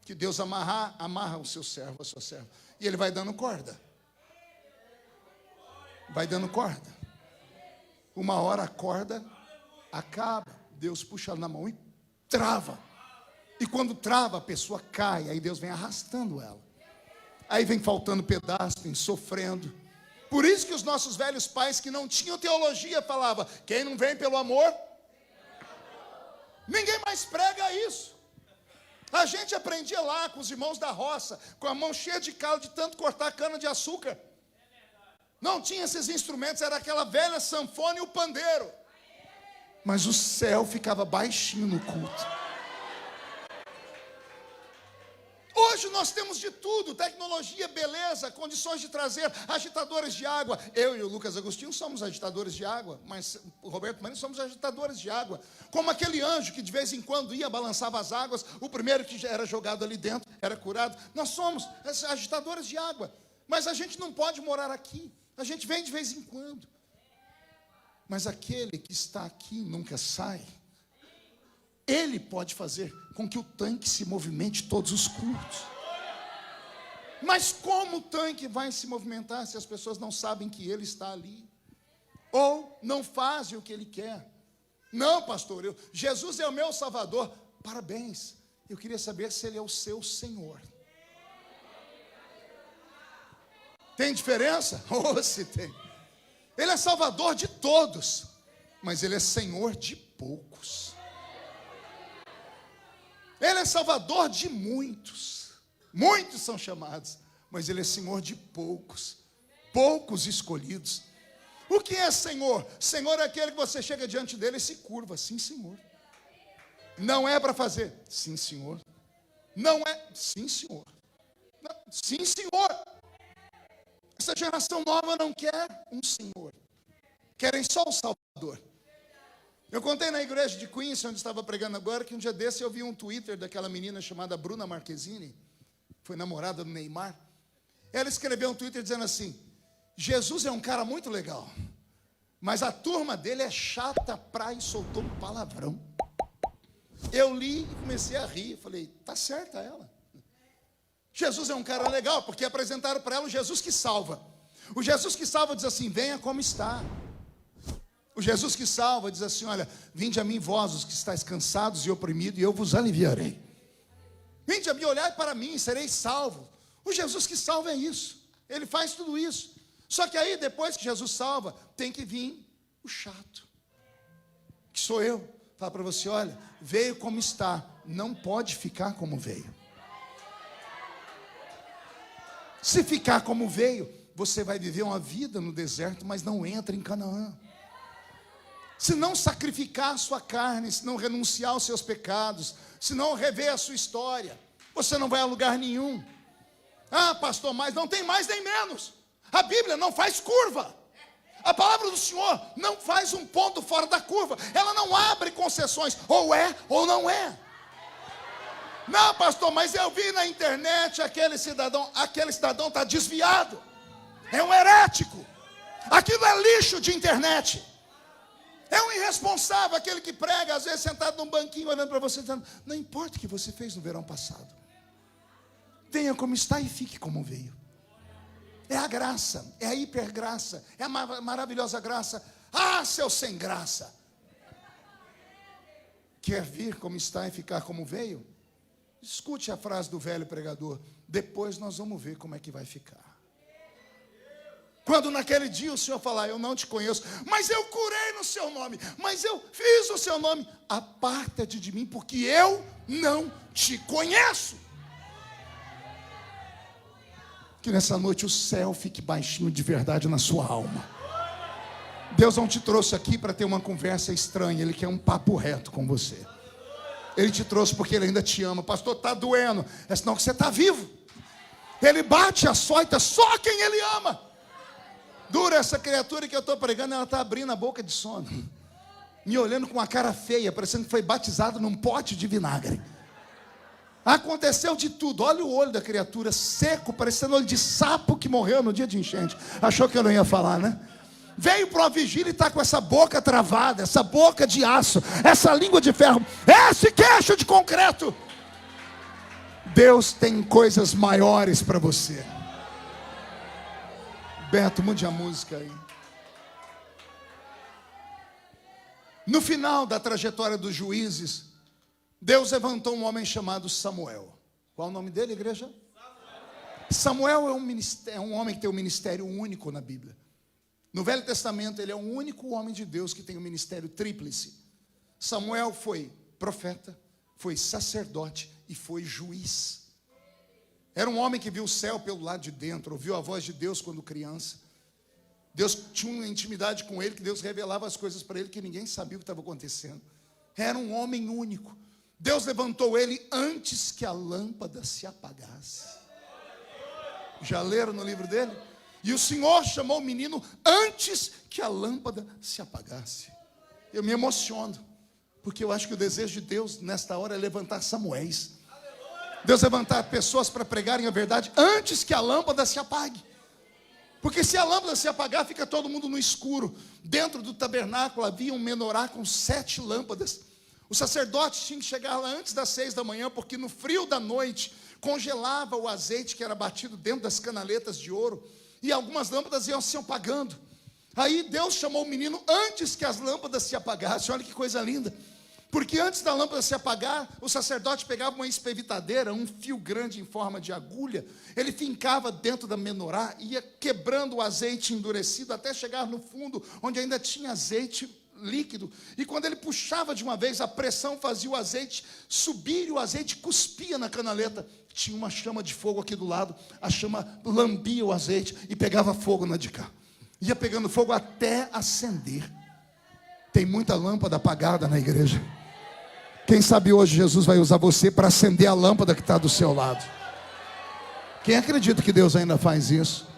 que Deus amarra o seu servo, a sua serva, e ele vai dando corda. Vai dando corda. Uma hora a corda acaba, Deus puxa na mão e trava. E quando trava, a pessoa cai, aí Deus vem arrastando ela. Aí vem faltando pedaço, vem sofrendo. Por isso que os nossos velhos pais que não tinham teologia falavam: quem não vem pelo amor, ninguém mais prega isso. A gente aprendia lá com os irmãos da roça, com a mão cheia de calo de tanto cortar cana de açúcar. Não tinha esses instrumentos, era aquela velha sanfona e o pandeiro. Mas o céu ficava baixinho no culto. Hoje nós temos de tudo: tecnologia, beleza, condições de trazer agitadores de água. Eu e o Lucas Agostinho somos agitadores de água, mas o Roberto Marinho somos agitadores de água. Como aquele anjo que de vez em quando ia, balançava as águas, o primeiro que era jogado ali dentro era curado. Nós somos agitadores de água, mas a gente não pode morar aqui. A gente vem de vez em quando. Mas aquele que está aqui nunca sai. Ele pode fazer com que o tanque se movimente todos os cultos. Mas como o tanque vai se movimentar se as pessoas não sabem que ele está ali? Ou não fazem o que ele quer? Não, pastor, Jesus é o meu Salvador. Parabéns. Eu queria saber se ele é o seu Senhor. Tem diferença? Oh, se tem. Ele é Salvador de todos, mas ele é Senhor de poucos. Ele é Salvador de muitos. Muitos são chamados, mas ele é Senhor de poucos. Poucos escolhidos. O que é Senhor? Senhor é aquele que você chega diante dele e se curva. Sim, Senhor. Não é para fazer. Sim, Senhor. Não é. Sim, Senhor. Não. Sim, Senhor. Essa geração nova não quer um Senhor. Querem só o Salvador. Eu contei na igreja de Queens, onde estava pregando agora, que um dia desse eu vi um Twitter daquela menina chamada Bruna Marquezine, foi namorada do Neymar. Ela escreveu um Twitter dizendo assim: Jesus é um cara muito legal, mas a turma dele é chata pra e soltou um palavrão. Eu li e comecei a rir. Falei, tá certa ela. Jesus é um cara legal, porque apresentaram para ela o Jesus que salva. O Jesus que salva diz assim, venha como está. O Jesus que salva diz assim, olha, vinde a mim vós, os que estáis cansados e oprimidos, e eu vos aliviarei. Vinde a mim, olhai para mim, sereis salvos. O Jesus que salva é isso. Ele faz tudo isso. Só que aí, depois que Jesus salva, tem que vir o chato, que sou eu. Fala para você, olha, veio como está, não pode ficar como veio. Se ficar como veio, você vai viver uma vida no deserto, mas não entra em Canaã. Se não sacrificar a sua carne, se não renunciar aos seus pecados, se não rever a sua história, você não vai a lugar nenhum. Ah, pastor, mas não tem mais nem menos. A Bíblia não faz curva. A palavra do Senhor não faz um ponto fora da curva. Ela não abre concessões, ou é ou não é. Não, pastor, mas eu vi na internet aquele cidadão está desviado. É um herético. Aquilo é lixo de internet. É um irresponsável, aquele que prega, às vezes sentado num banquinho, olhando para você, dizendo, não importa o que você fez no verão passado. Venha como está e fique como veio. É a graça, é a hipergraça, é a maravilhosa graça. Ah, seu sem graça. Quer vir como está e ficar como veio? Escute a frase do velho pregador. Depois nós vamos ver como é que vai ficar. Quando naquele dia o Senhor falar, eu não te conheço, mas eu curei no seu nome, mas eu fiz o seu nome, aparta-te de mim, porque eu não te conheço. Que nessa noite o céu fique baixinho de verdade na sua alma. Deus não te trouxe aqui para ter uma conversa estranha, Ele quer um papo reto com você. Ele te trouxe porque Ele ainda te ama. Pastor, está doendo, é sinal que você está vivo. Ele bate, açoita só quem Ele ama. Dura essa criatura que eu estou pregando, ela está abrindo a boca de sono, me olhando com uma cara feia, parecendo que foi batizado num pote de vinagre. Aconteceu de tudo. Olha o olho da criatura seco, parecendo olho de sapo que morreu no dia de enchente. Achou que eu não ia falar, né? Veio para uma vigília e está com essa boca travada, essa boca de aço, essa língua de ferro, esse queixo de concreto. Deus tem coisas maiores para você. Beto, mude a música aí. No final da trajetória dos juízes, Deus levantou um homem chamado Samuel. Qual o nome dele, igreja? Samuel é um homem que tem um ministério único na Bíblia. No Velho Testamento, ele é o único homem de Deus que tem um ministério tríplice. Samuel foi profeta, foi sacerdote e foi juiz. Era um homem que viu o céu pelo lado de dentro, ouviu a voz de Deus quando criança. Deus tinha uma intimidade com ele, que Deus revelava as coisas para ele que ninguém sabia o que estava acontecendo. Era um homem único. Deus levantou ele antes que a lâmpada se apagasse. Já leram no livro dele? E o Senhor chamou o menino antes que a lâmpada se apagasse. Eu me emociono, porque eu acho que o desejo de Deus nesta hora é levantar Samuéis. Deus levantar pessoas para pregarem a verdade antes que a lâmpada se apague. Porque se a lâmpada se apagar, fica todo mundo no escuro. Dentro do tabernáculo havia um menorá com 7 lâmpadas. O sacerdote tinha que chegar lá antes das 6 da manhã, porque no frio da noite congelava o azeite que era batido dentro das canaletas de ouro, e algumas lâmpadas iam se apagando. Aí Deus chamou o menino antes que as lâmpadas se apagassem. Olha que coisa linda. Porque antes da lâmpada se apagar, o sacerdote pegava uma espevitadeira, um fio grande em forma de agulha, ele fincava dentro da menorá, ia quebrando o azeite endurecido até chegar no fundo, onde ainda tinha azeite líquido, e quando ele puxava de uma vez, a pressão fazia o azeite subir, e o azeite cuspia na canaleta. Tinha uma chama de fogo aqui do lado, a chama lambia o azeite e pegava fogo na de cá, ia pegando fogo até acender. Tem muita lâmpada apagada na igreja. Quem sabe hoje Jesus vai usar você para acender a lâmpada que está do seu lado. Quem acredita que Deus ainda faz isso?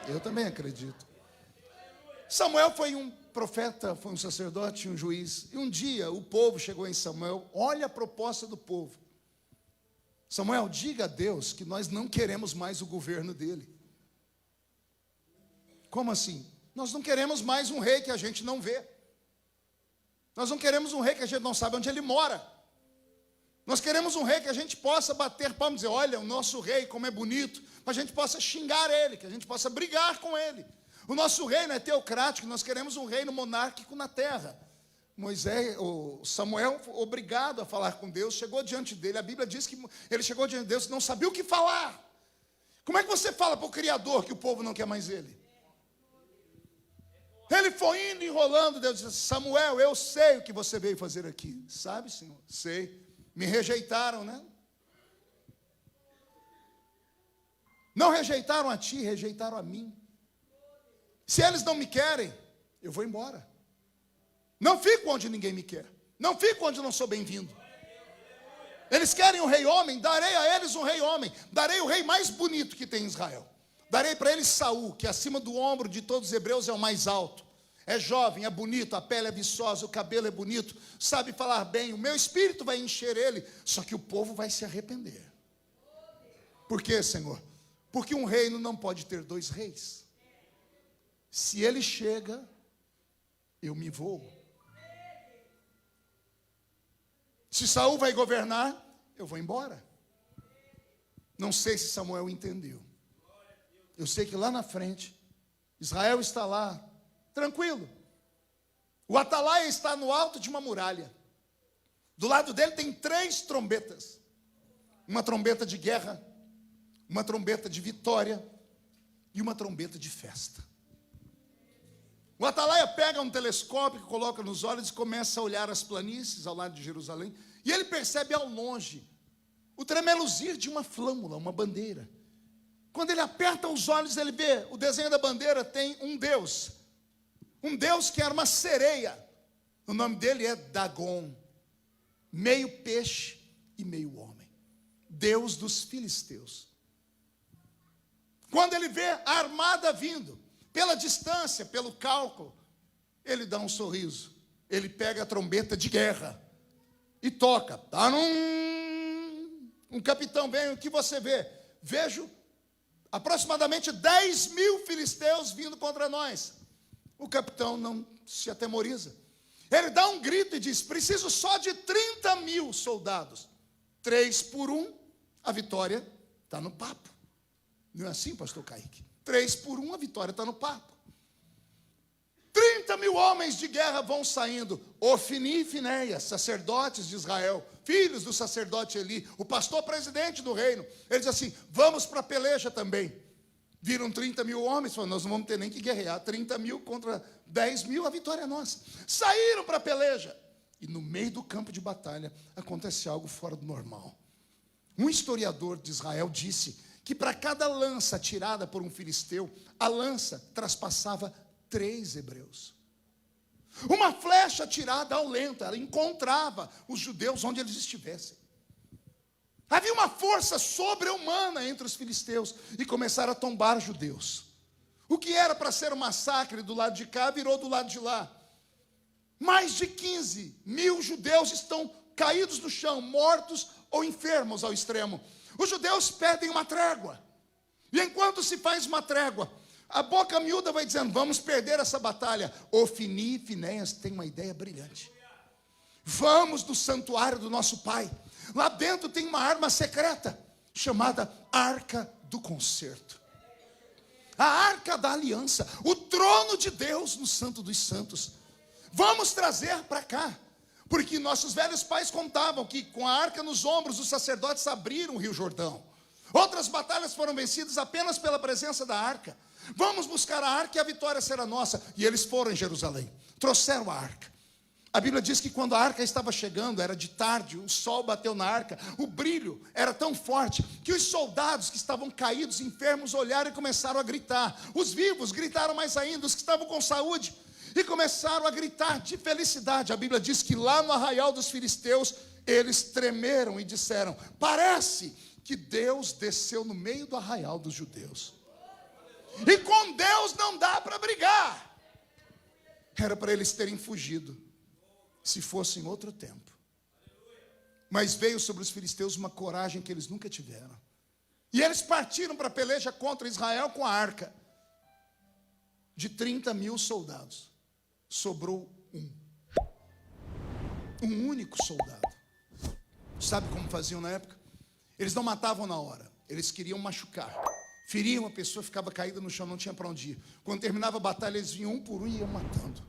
Eu também acredito. Samuel foi um profeta, foi um sacerdote, um juiz. E um dia o povo chegou em Samuel. Olha a proposta do povo. Samuel, diga a Deus que nós não queremos mais o governo dele. Como assim? Nós não queremos mais um rei que a gente não vê. Nós não queremos um rei que a gente não sabe onde ele mora. Nós queremos um rei que a gente possa bater palmas e dizer, olha, o nosso rei como é bonito, para a gente possa xingar ele, que a gente possa brigar com ele. O nosso reino é teocrático, nós queremos um reino monárquico na terra. O Samuel, obrigado a falar com Deus, chegou diante dele. A Bíblia diz que ele chegou diante de Deus e não sabia o que falar. Como é que você fala para o Criador que o povo não quer mais ele? Ele foi indo, enrolando. Deus disse, Samuel, eu sei o que você veio fazer aqui. Sabe, Senhor? Sei. Me rejeitaram, né? Não rejeitaram a ti, rejeitaram a mim. Se eles não me querem, eu vou embora. Não fico onde ninguém me quer. Não fico onde não sou bem-vindo. Eles querem um rei homem, darei a eles um rei homem. Darei o rei mais bonito que tem em Israel. Darei para eles Saul, que acima do ombro de todos os hebreus é o mais alto. É jovem, é bonito, a pele é viçosa, o cabelo é bonito, sabe falar bem. O meu espírito vai encher ele, só que o povo vai se arrepender. Por quê, Senhor? Porque um reino não pode ter dois reis. Se ele chega, eu me vou. Se Saul vai governar, eu vou embora. Não sei se Samuel entendeu. Eu sei que lá na frente, Israel está lá, tranquilo. O atalaia está no alto de uma muralha. Do lado dele tem 3 trombetas. Uma trombeta de guerra, uma trombeta de vitória e uma trombeta de festa. O atalaia pega um telescópio, coloca nos olhos e começa a olhar as planícies ao lado de Jerusalém. E ele percebe ao longe o tremeluzir de uma flâmula, uma bandeira. Quando ele aperta os olhos, ele vê o desenho da bandeira, tem um Deus. Um Deus que era uma sereia. O nome dele é Dagon. Meio peixe e meio homem. Deus dos filisteus. Quando ele vê a armada vindo, pela distância, pelo cálculo, ele dá um sorriso. Ele pega a trombeta de guerra e toca. Um capitão vem, o que você vê? Vejo aproximadamente 10.000 filisteus vindo contra nós. O capitão não se atemoriza. Ele dá um grito e diz, preciso só de 30.000 soldados. 3 por 1, a vitória está no papo. Não é assim, pastor Kaique? 3 por 1, a vitória está no papo. 30.000 homens de guerra vão saindo. Ofni e Finéias, sacerdotes de Israel, filhos do sacerdote Eli, o pastor presidente do reino. Ele diz assim, vamos para a peleja também. Viram 30.000 homens, falaram, nós não vamos ter nem que guerrear. 30.000 contra 10.000, a vitória é nossa. Saíram para a peleja. E no meio do campo de batalha, acontece algo fora do normal. Um historiador de Israel disse que para cada lança tirada por um filisteu, a lança traspassava 3 hebreus. Uma flecha tirada ao lento, ela encontrava os judeus onde eles estivessem. Havia uma força sobre-humana entre os filisteus e começaram a tombar judeus. O que era para ser um massacre do lado de cá, virou do lado de lá. Mais de 15.000 judeus estão caídos no chão, mortos ou enfermos ao extremo. Os judeus pedem uma trégua. E enquanto se faz uma trégua, a boca miúda vai dizendo, vamos perder essa batalha. Ofni e Finéias têm uma ideia brilhante. Vamos do santuário do nosso pai. Lá dentro tem uma arma secreta, chamada Arca do Concerto. A Arca da Aliança, o trono de Deus no Santo dos Santos. Vamos trazer para cá. Porque nossos velhos pais contavam que com a arca nos ombros, os sacerdotes abriram o Rio Jordão. Outras batalhas foram vencidas apenas pela presença da arca. Vamos buscar a arca e a vitória será nossa. E eles foram em Jerusalém, trouxeram a arca. A Bíblia diz que quando a arca estava chegando, era de tarde, o sol bateu na arca, o brilho era tão forte, que os soldados que estavam caídos, enfermos, olharam e começaram a gritar. Os vivos gritaram mais ainda, os que estavam com saúde, e começaram a gritar de felicidade. A Bíblia diz que lá no arraial dos filisteus, eles tremeram e disseram, parece que Deus desceu no meio do arraial dos judeus. E com Deus não dá para brigar. Era para eles terem fugido, se fosse em outro tempo. Mas veio sobre os filisteus uma coragem que eles nunca tiveram. E eles partiram para a peleja contra Israel com a arca. de 30.000 soldados, sobrou um único soldado. Sabe como faziam na época? Eles não matavam na hora, eles queriam machucar. Feriam a pessoa, ficava caída no chão, não tinha para onde ir. Quando terminava a batalha, eles vinham um por um e iam matando.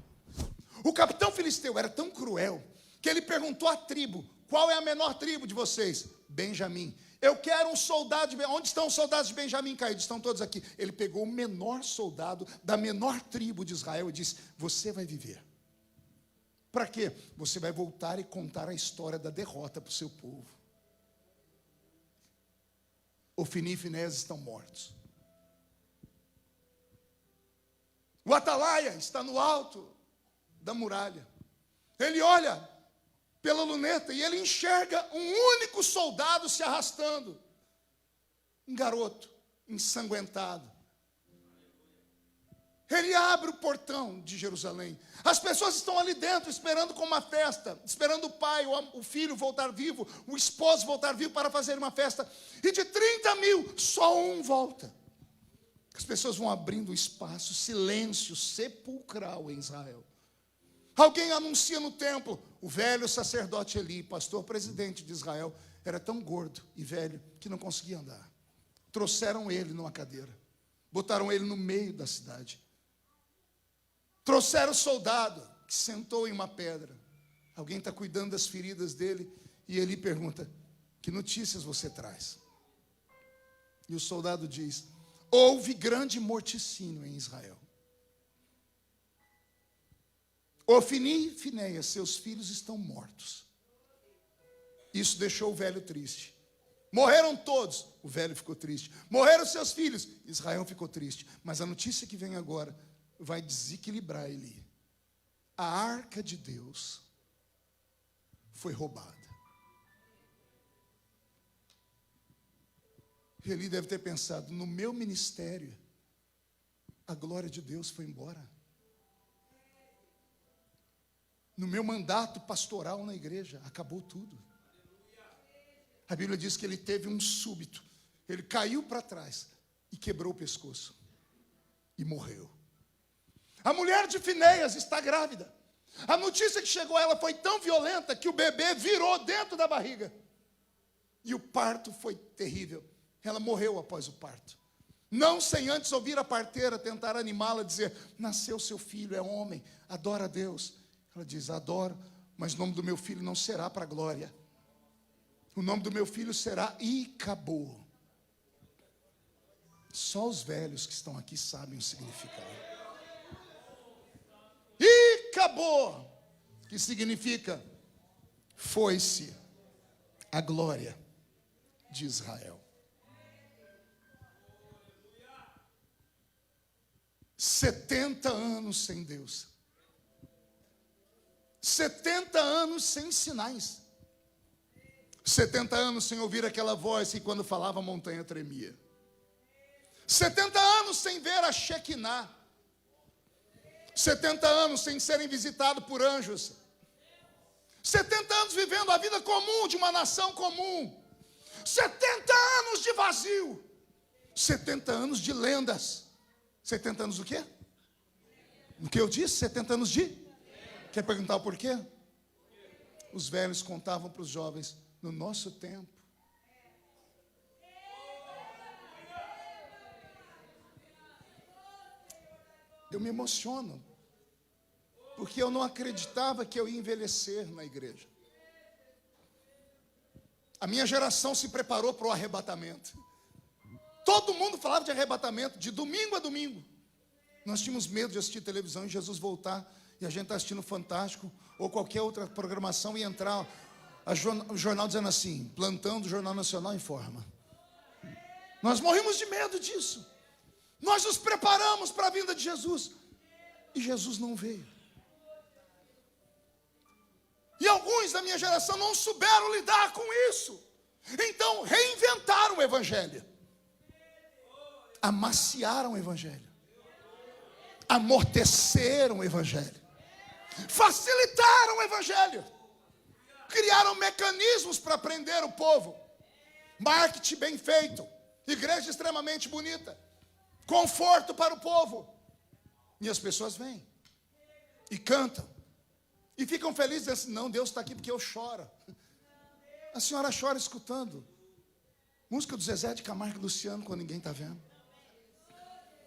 O capitão filisteu era tão cruel que ele perguntou à tribo: qual é a menor tribo de vocês? Benjamim. Eu quero um soldado de Benjamim. Onde estão os soldados de Benjamim caídos? Estão todos aqui. Ele pegou o menor soldado da menor tribo de Israel e disse: você vai viver. Para quê? Você vai voltar e contar a história da derrota para o seu povo. Ofni e Finéias estão mortos. O atalaia está no alto da muralha. Ele olha pela luneta e ele enxerga um único soldado se arrastando. Um garoto ensanguentado. Ele abre o portão de Jerusalém. As pessoas estão ali dentro esperando com uma festa, esperando o pai, o filho voltar vivo, o esposo voltar vivo para fazer uma festa. E de 30.000, só um volta. As pessoas vão abrindo espaço, silêncio sepulcral em Israel. Alguém anuncia no templo: o velho sacerdote Eli, pastor presidente de Israel, era tão gordo e velho que não conseguia andar. Trouxeram ele numa cadeira, botaram ele no meio da cidade. Trouxeram o soldado que sentou em uma pedra. Alguém está cuidando das feridas dele e Eli pergunta: que notícias você traz? E o soldado diz: houve grande morticínio em Israel. Ofni e Finéias, seus filhos, estão mortos. Isso deixou o velho triste. Morreram todos, o velho ficou triste. Morreram seus filhos, Israel ficou triste. Mas a notícia que vem agora vai desequilibrar Eli. A arca de Deus foi roubada. Eli deve ter pensado: no meu ministério, a glória de Deus foi embora. No meu mandato pastoral na igreja, acabou tudo. A Bíblia diz que ele teve um súbito. Ele caiu para trás e quebrou o pescoço. E morreu. A mulher de Finéias está grávida. A notícia que chegou a ela foi tão violenta que o bebê virou dentro da barriga. E o parto foi terrível. Ela morreu após o parto. Não sem antes ouvir a parteira tentar animá-la, dizer: nasceu seu filho, é homem, adora a Deus. Ela diz: adoro, mas o nome do meu filho não será para a glória. O nome do meu filho será Icabô. Só os velhos que estão aqui sabem o significado. Icabô, que significa foi-se a glória de Israel. 70 anos sem Deus. 70 anos sem sinais. 70 anos sem ouvir aquela voz que quando falava a montanha tremia. 70 anos sem ver a Shekinah. 70 anos sem serem visitados por anjos. 70 anos vivendo a vida comum de uma nação comum. 70 anos de vazio. 70 anos de lendas. 70 anos do quê? O que eu disse? 70 anos de? Quer perguntar o porquê? Os velhos contavam para os jovens: no nosso tempo. Eu me emociono, porque eu não acreditava que eu ia envelhecer na igreja. A minha geração se preparou para o arrebatamento. Todo mundo falava de arrebatamento, de domingo a domingo. Nós tínhamos medo de assistir televisão e Jesus voltar, e a gente está assistindo Fantástico, ou qualquer outra programação, e entrar o jornal dizendo assim: plantão do Jornal Nacional informa. Nós morrimos de medo disso. Nós nos preparamos para a vinda de Jesus, e Jesus não veio. E alguns da minha geração não souberam lidar com isso. Então reinventaram o evangelho. Amaciaram o evangelho. Amorteceram o evangelho. Facilitaram o evangelho. Criaram mecanismos para prender o povo. Marketing bem feito. Igreja extremamente bonita. Conforto para o povo. E as pessoas vêm e cantam e ficam felizes, dizendo assim, não, Deus está aqui porque eu choro. A senhora chora escutando música do Zezé de Camargo e Luciano quando ninguém está vendo.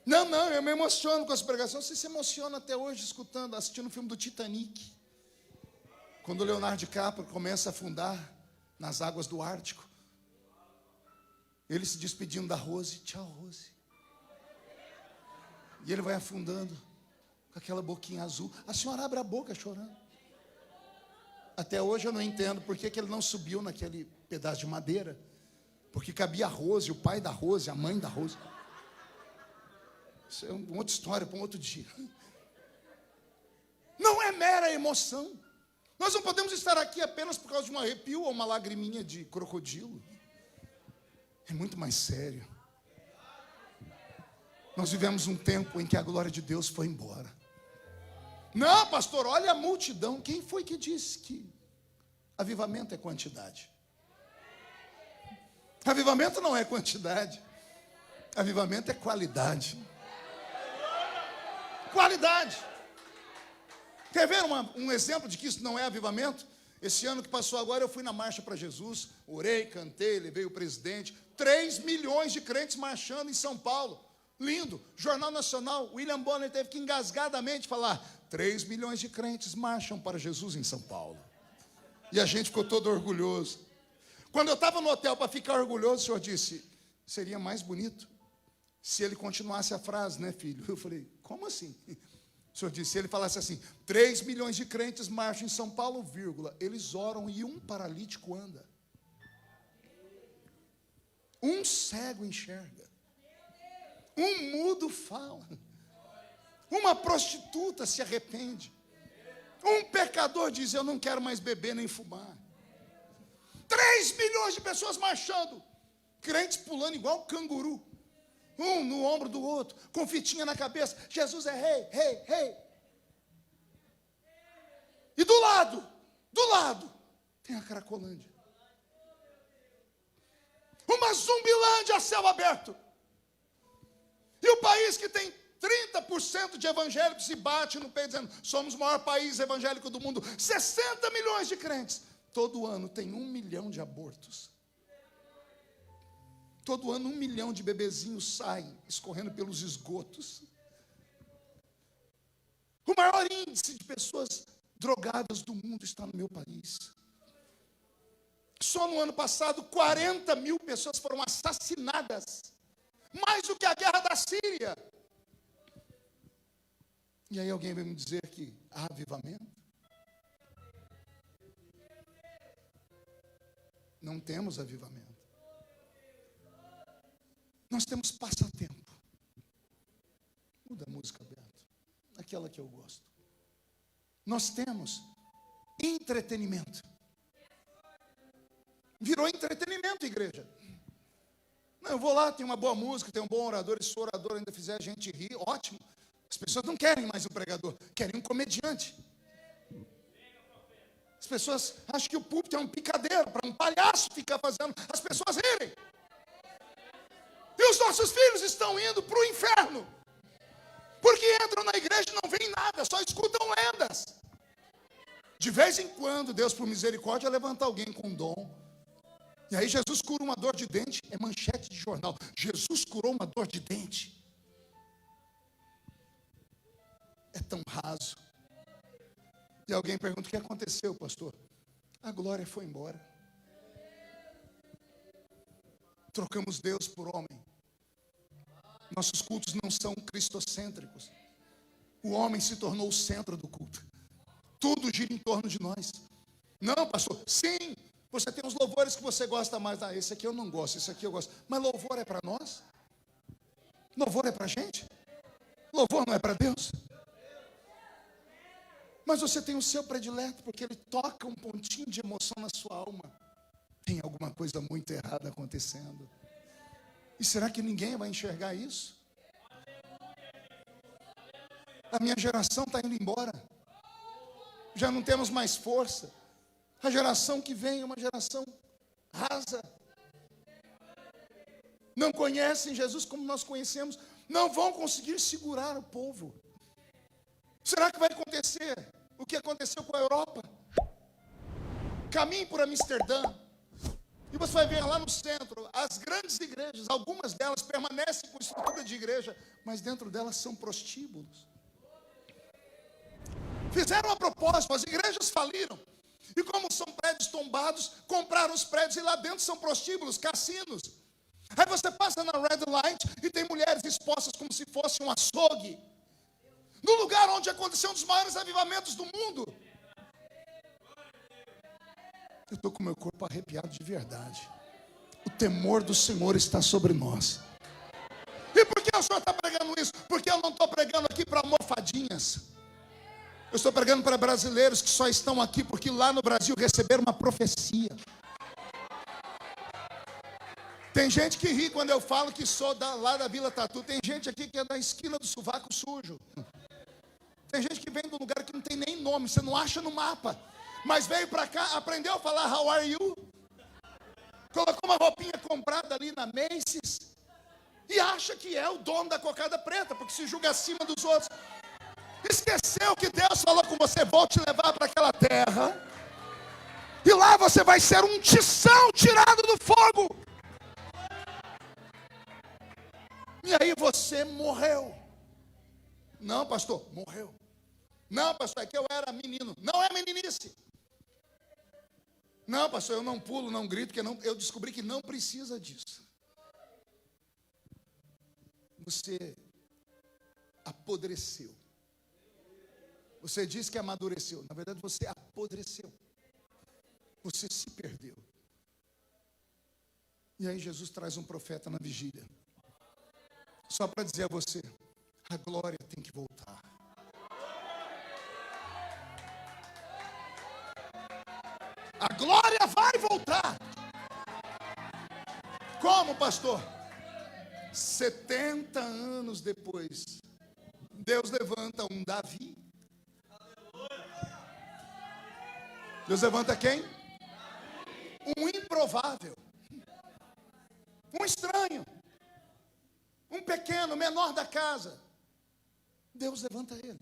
Não, eu me emociono com as pregações. Você se emociona até hoje escutando, assistindo o filme do Titanic, quando o Leonardo DiCaprio começa a afundar nas águas do Ártico, ele se despedindo da Rose, tchau Rose, e ele vai afundando com aquela boquinha azul. A senhora abre a boca chorando. Até hoje eu não entendo por que ele não subiu naquele pedaço de madeira, porque cabia a Rose, o pai da Rose, a mãe da Rose. Isso é uma outra história para um outro dia. Não é mera emoção. Nós não podemos estar aqui apenas por causa de um arrepio ou uma lagriminha de crocodilo. É muito mais sério. Nós vivemos um tempo em que a glória de Deus foi embora. Não, pastor, olha a multidão. Quem foi que disse que avivamento é quantidade? Avivamento não é quantidade. Avivamento é qualidade. Qualidade. Quer ver um exemplo de que isso não é avivamento? Esse ano que passou agora, eu fui na Marcha para Jesus, orei, cantei, levei o presidente. 3 milhões de crentes marchando em São Paulo. Lindo. Jornal Nacional, William Bonner teve que engasgadamente falar: 3 milhões de crentes marcham para Jesus em São Paulo. E a gente ficou todo orgulhoso. Quando eu estava no hotel para ficar orgulhoso, o senhor disse: seria mais bonito se ele continuasse a frase, né, filho? Eu falei: como assim? O senhor disse, se ele falasse assim: 3 milhões de crentes marcham em São Paulo, vírgula, eles oram e um paralítico anda. Um cego enxerga. Um mudo fala. Uma prostituta se arrepende. Um pecador diz: eu não quero mais beber nem fumar. 3 milhões de pessoas marchando. Crentes pulando igual canguru. Um no ombro do outro, com fitinha na cabeça. Jesus é rei, rei, rei. E do lado, tem a Cracolândia. Uma Zumbilândia a céu aberto. E o país que tem 30% de evangélicos se bate no peito dizendo: somos o maior país evangélico do mundo. 60 milhões de crentes. Todo ano tem 1 milhão de abortos. Todo ano 1 milhão de bebezinhos saem escorrendo pelos esgotos. O maior índice de pessoas drogadas do mundo está no meu país. Só no ano passado 40 mil pessoas foram assassinadas. Mais do que a guerra da Síria. E aí alguém vai me dizer que há avivamento? Não temos avivamento. Nós temos passatempo. Muda a música, Beto. Aquela que eu gosto. Nós temos entretenimento. Virou entretenimento, igreja. Não, eu vou lá, tem uma boa música, tem um bom orador, e se o orador ainda fizer a gente rir, ótimo. As pessoas não querem mais um pregador, querem um comediante. As pessoas acham que o púlpito é um picadeiro, para um palhaço ficar fazendo as pessoas rirem. E os nossos filhos estão indo para o inferno, porque entram na igreja e não veem nada, só escutam lendas. De vez em quando, Deus, por misericórdia, levanta alguém com dom. E aí Jesus cura uma dor de dente, é manchete de jornal. Jesus curou uma dor de dente. É tão raso. E alguém pergunta: o que aconteceu, pastor? A glória foi embora. Trocamos Deus por homem. Nossos cultos não são cristocêntricos. O homem se tornou o centro do culto. Tudo gira em torno de nós. Não, pastor, sim, você tem os louvores que você gosta mais. Ah, esse aqui eu não gosto, esse aqui eu gosto. Mas louvor é para nós? Louvor é para a gente? Louvor não é para Deus? Mas você tem o seu predileto, porque ele toca um pontinho de emoção na sua alma. Tem alguma coisa muito errada acontecendo. E será que ninguém vai enxergar isso? A minha geração está indo embora. Já não temos mais força. A geração que vem é uma geração rasa. Não conhecem Jesus como nós conhecemos. Não vão conseguir segurar o povo. Será que vai acontecer o que aconteceu com a Europa? Caminhe por Amsterdã e você vai ver lá no centro as grandes igrejas. Algumas delas permanecem com estrutura de igreja, mas dentro delas são prostíbulos. Fizeram a propósito, as igrejas faliram. E como são prédios tombados, compraram os prédios e lá dentro são prostíbulos, cassinos. Aí você passa na red light e tem mulheres expostas como se fosse um açougue. No lugar onde aconteceu um dos maiores avivamentos do mundo. Eu estou com meu corpo arrepiado de verdade. O temor do Senhor está sobre nós. E por que o Senhor está pregando isso? Porque eu não estou pregando aqui para almofadinhas. Eu estou pregando para brasileiros que só estão aqui porque lá no Brasil receberam uma profecia. Tem gente que ri quando eu falo que sou lá da Vila Tatu. Tem gente aqui que é da esquina do Sovaco Sujo. Tem gente que vem de um lugar que não tem nem nome, você não acha no mapa. Mas veio para cá, aprendeu a falar how are you? Colocou uma roupinha comprada ali na Macy's e acha que é o dono da cocada preta, porque se julga acima dos outros. Esqueceu que Deus falou com você: vou te levar para aquela terra e lá você vai ser um tição tirado do fogo. E aí você morreu. Não, pastor, morreu. Não, pastor, é que eu era menino. Não é meninice. Não, pastor, eu não pulo, não grito, porque eu descobri que não precisa disso. Você apodreceu. Você diz que amadureceu. Na verdade, você apodreceu. Você se perdeu. E aí Jesus traz um profeta na vigília. Só para dizer a você: a glória tem que voltar. A glória vai voltar. Como, pastor? 70 anos depois, Deus levanta um Davi. Deus levanta quem? Um improvável. Um estranho. Um pequeno, menor da casa. Deus levanta ele,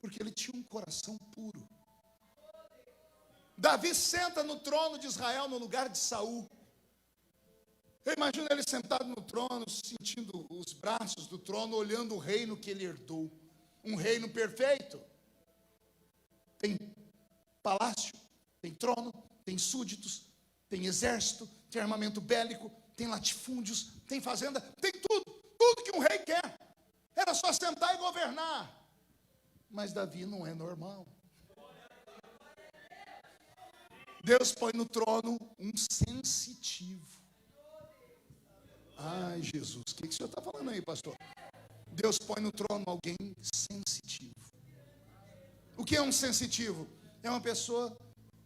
porque ele tinha um coração puro. Davi senta no trono de Israel no lugar de Saul. Eu imagino ele sentado no trono, sentindo os braços do trono, olhando o reino que ele herdou. Um reino perfeito. Tem palácio, tem trono, tem súditos, tem exército, tem armamento bélico, tem latifúndios, tem fazenda, tem tudo. Tudo que um rei quer. Era só sentar e governar. Mas Davi não é normal. Deus põe no trono um sensitivo. Ai, Jesus, o que o senhor está falando aí, pastor? Deus põe no trono alguém sensitivo. O que é um sensitivo? É uma pessoa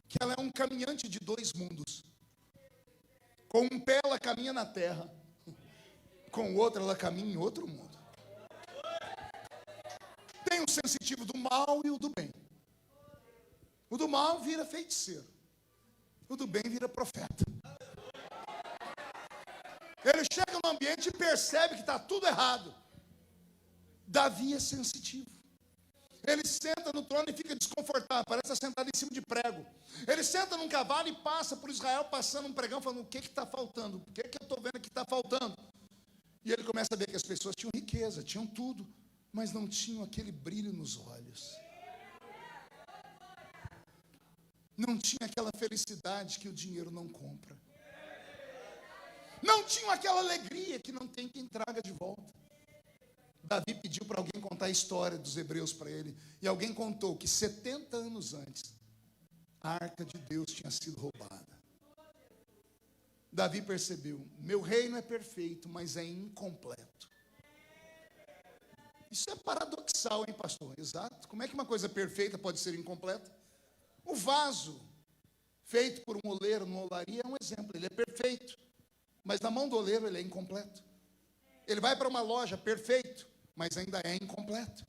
que ela é um caminhante de dois mundos. Com um pé ela caminha na terra, com o outro ela caminha em outro mundo. Tem o sensitivo do mal e o do bem. O do mal vira feiticeiro. O do bem vira profeta. Ele chega no ambiente e percebe que está tudo errado. Davi é sensitivo. Ele senta no trono e fica desconfortável, parece estar sentado em cima de prego. Ele senta num cavalo e passa por Israel, passando um pregão, falando: o que está faltando? O que eu estou vendo que está faltando? E ele começa a ver que as pessoas tinham riqueza, tinham tudo, mas não tinham aquele brilho nos olhos. Não tinha aquela felicidade que o dinheiro não compra. Não tinha aquela alegria que não tem quem traga de volta. Davi pediu para alguém contar a história dos hebreus para ele. E alguém contou que 70 anos antes, a arca de Deus tinha sido roubada. Davi percebeu: meu reino é perfeito, mas é incompleto. Isso é paradoxal, hein, pastor? Exato. Como é que uma coisa perfeita pode ser incompleta? O vaso feito por um oleiro numa olaria é um exemplo. Ele é perfeito, mas na mão do oleiro ele é incompleto. Ele vai para uma loja perfeito, mas ainda é incompleto.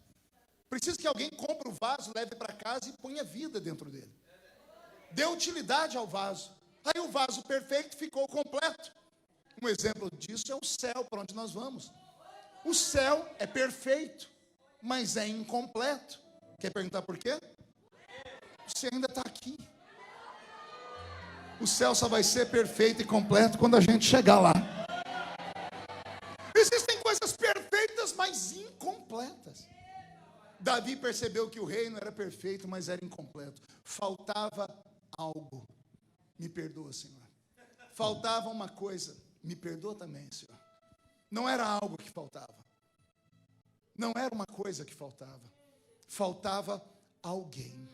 Precisa que alguém compre o vaso, leve para casa e ponha vida dentro dele. Dê utilidade ao vaso. Aí o vaso perfeito ficou completo. Um exemplo disso é o céu, para onde nós vamos. O céu é perfeito, mas é incompleto. Quer perguntar por quê? Você ainda está aqui. O céu só vai ser perfeito e completo quando a gente chegar lá. Existem coisas perfeitas, mas incompletas. Davi percebeu que o reino era perfeito, mas era incompleto. Faltava algo. Me perdoa, Senhor. Faltava uma coisa. Me perdoa também, Senhor. Não era algo que faltava. Não era uma coisa que faltava. Faltava alguém.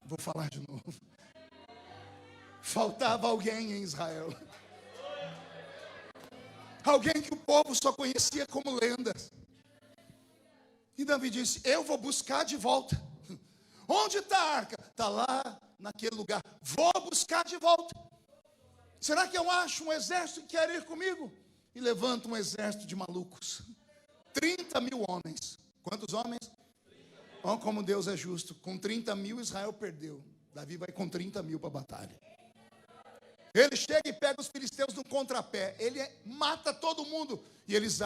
Vou falar de novo. Faltava alguém em Israel. Alguém que o povo só conhecia como lendas. E Davi disse: eu vou buscar de volta. Onde está a arca? Está lá naquele lugar. Vou buscar de volta. Será que eu acho um exército que quer ir comigo? E levanta um exército de malucos. 30 mil homens. Quantos homens? Olha como Deus é justo. Com 30 mil Israel perdeu. Davi vai com 30 mil para a batalha. Ele chega e pega os filisteus no contrapé. Ele mata todo mundo. E eles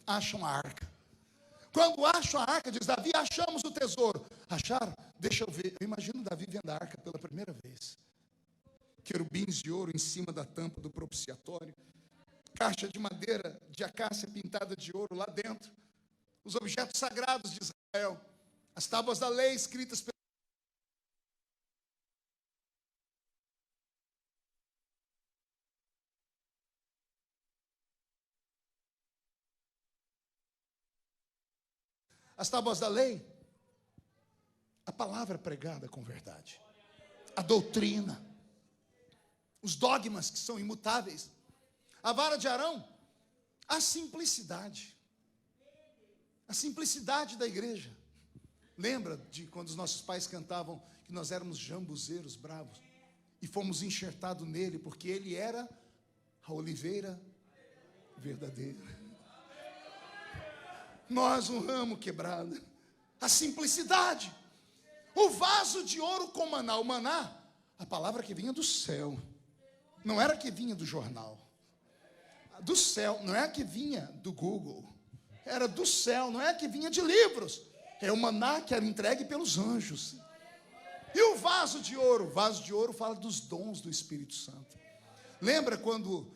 acham a arca. Quando acham a arca, diz Davi: achamos o tesouro. Acharam? Deixa eu ver. Eu imagino Davi vendo a arca pela primeira vez. Querubins de ouro em cima da tampa do propiciatório. Caixa de madeira de acácia pintada de ouro lá dentro. Os objetos sagrados de Israel. As tábuas da lei escritas pelo as tábuas da lei, a palavra pregada com verdade, a doutrina, os dogmas que são imutáveis, a vara de Arão, a simplicidade da igreja. Lembra de quando os nossos pais cantavam que nós éramos jambuzeiros bravos e fomos enxertados nele porque ele era a oliveira verdadeira. Nós um ramo quebrado. A simplicidade. O vaso de ouro com maná. O maná, a palavra que vinha do céu. Não era que vinha do jornal. Do céu, não é que vinha do Google. Era do céu, não é que vinha de livros. É o maná que era entregue pelos anjos. E o vaso de ouro? O vaso de ouro fala dos dons do Espírito Santo. Lembra quando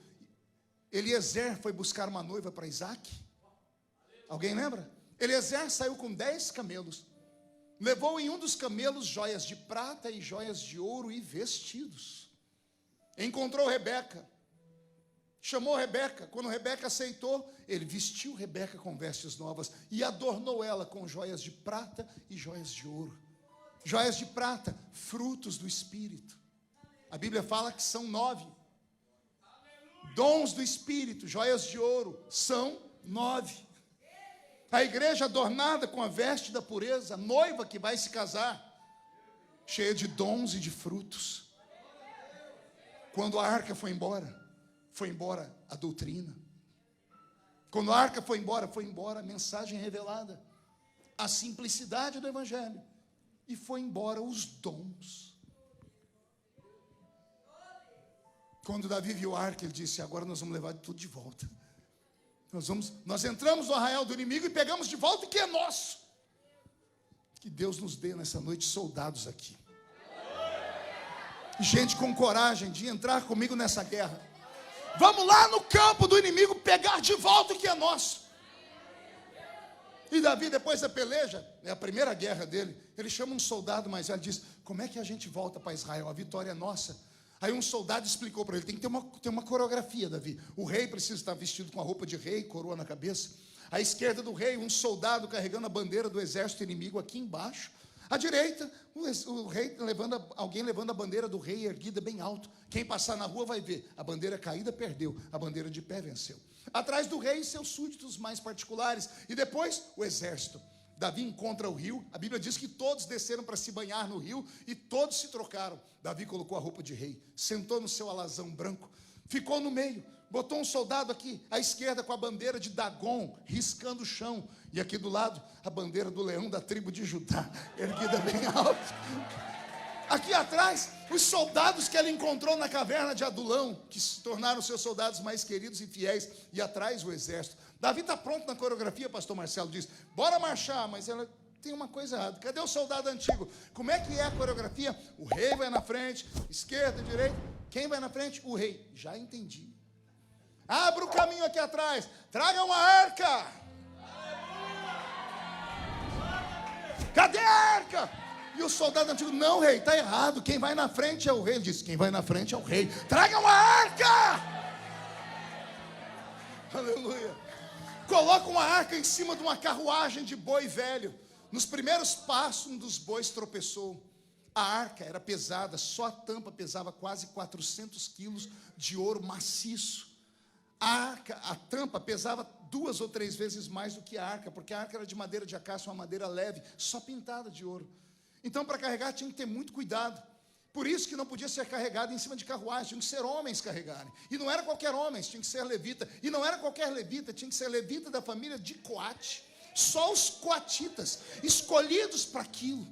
Eliezer foi buscar uma noiva para Isaac? Alguém lembra? Eliezer saiu com 10 camelos. Levou em um dos camelos joias de prata e joias de ouro e vestidos. Encontrou Rebeca. Chamou Rebeca. Quando Rebeca aceitou, ele vestiu Rebeca com vestes novas e adornou ela com joias de prata e joias de ouro. Joias de prata, frutos do Espírito. A Bíblia fala que são 9. Dons do Espírito, joias de ouro, são 9. A igreja adornada com a veste da pureza, a noiva que vai se casar, cheia de dons e de frutos. Quando a arca foi embora a doutrina. Quando a arca foi embora a mensagem revelada, a simplicidade do evangelho, e foi embora os dons. Quando Davi viu a arca, ele disse: agora nós vamos levar tudo de volta. Nós entramos no arraial do inimigo e pegamos de volta o que é nosso. Que Deus nos dê nessa noite soldados aqui. Gente com coragem de entrar comigo nessa guerra. Vamos lá no campo do inimigo pegar de volta o que é nosso. E Davi, depois da peleja, é a primeira guerra dele, ele chama um soldado mais velho e diz: como é que a gente volta para Israel? A vitória é nossa. Aí um soldado explicou para ele: tem que ter uma coreografia, Davi. O rei precisa estar vestido com a roupa de rei, coroa na cabeça. À esquerda do rei, um soldado carregando a bandeira do exército inimigo aqui embaixo. À direita, o rei alguém levando a bandeira do rei erguida bem alto. Quem passar na rua vai ver. A bandeira caída perdeu, a bandeira de pé venceu. Atrás do rei, seus súditos mais particulares. E depois, o exército. Davi encontra o rio. A Bíblia diz que todos desceram para se banhar no rio e todos se trocaram. Davi colocou a roupa de rei, sentou no seu alazão branco, ficou no meio, botou um soldado aqui à esquerda com a bandeira de Dagon riscando o chão, e aqui do lado a bandeira do leão da tribo de Judá erguida bem alto. Aqui atrás os soldados que ele encontrou na caverna de Adulão, que se tornaram seus soldados mais queridos e fiéis, e atrás o exército. Davi está pronto na coreografia, pastor Marcelo diz, bora marchar, mas ela tem uma coisa errada. Cadê o soldado antigo? Como é que é a coreografia? O rei vai na frente, esquerda, direita. Quem vai na frente? O rei. Já entendi. Abra o caminho aqui atrás. Traga uma arca. Cadê a arca? E o soldado antigo, não, rei, está errado. Quem vai na frente é o rei. Ele disse, quem vai na frente é o rei. Traga uma arca. Aleluia. Coloca uma arca em cima de uma carruagem de boi velho. Nos primeiros passos, um dos bois tropeçou. A arca era pesada, só a tampa pesava quase 400 quilos de ouro maciço. A tampa pesava 2 ou 3 vezes mais do que a arca, porque a arca era de madeira de acácia, uma madeira leve, só pintada de ouro. Então, para carregar, tinha que ter muito cuidado. Por isso que não podia ser carregado em cima de carruagem, tinha que ser homens carregarem. E não era qualquer homem, tinha que ser levita. E não era qualquer levita, tinha que ser levita da família de Coate. Só os coatitas, escolhidos para aquilo.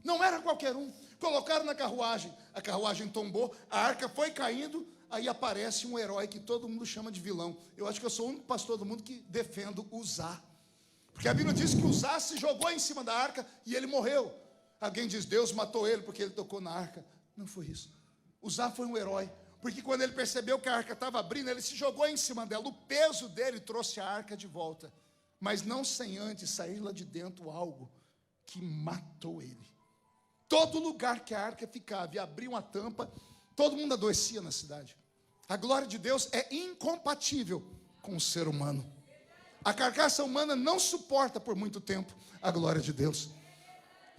Não era qualquer um. Colocaram na carruagem, a carruagem tombou, a arca foi caindo, aí aparece um herói que todo mundo chama de vilão. Eu acho que eu sou o único pastor do mundo que defendo Uzá. Porque a Bíblia diz que Uzá se jogou em cima da arca e ele morreu. Alguém diz, Deus matou ele porque ele tocou na arca. Não foi isso. Uzá foi um herói. Porque quando ele percebeu que a arca estava abrindo, ele se jogou em cima dela. O peso dele trouxe a arca de volta. Mas não sem antes sair lá de dentro algo que matou ele. Todo lugar que a arca ficava e abriam a tampa, todo mundo adoecia na cidade. A glória de Deus é incompatível com o ser humano. A carcaça humana não suporta por muito tempo a glória de Deus.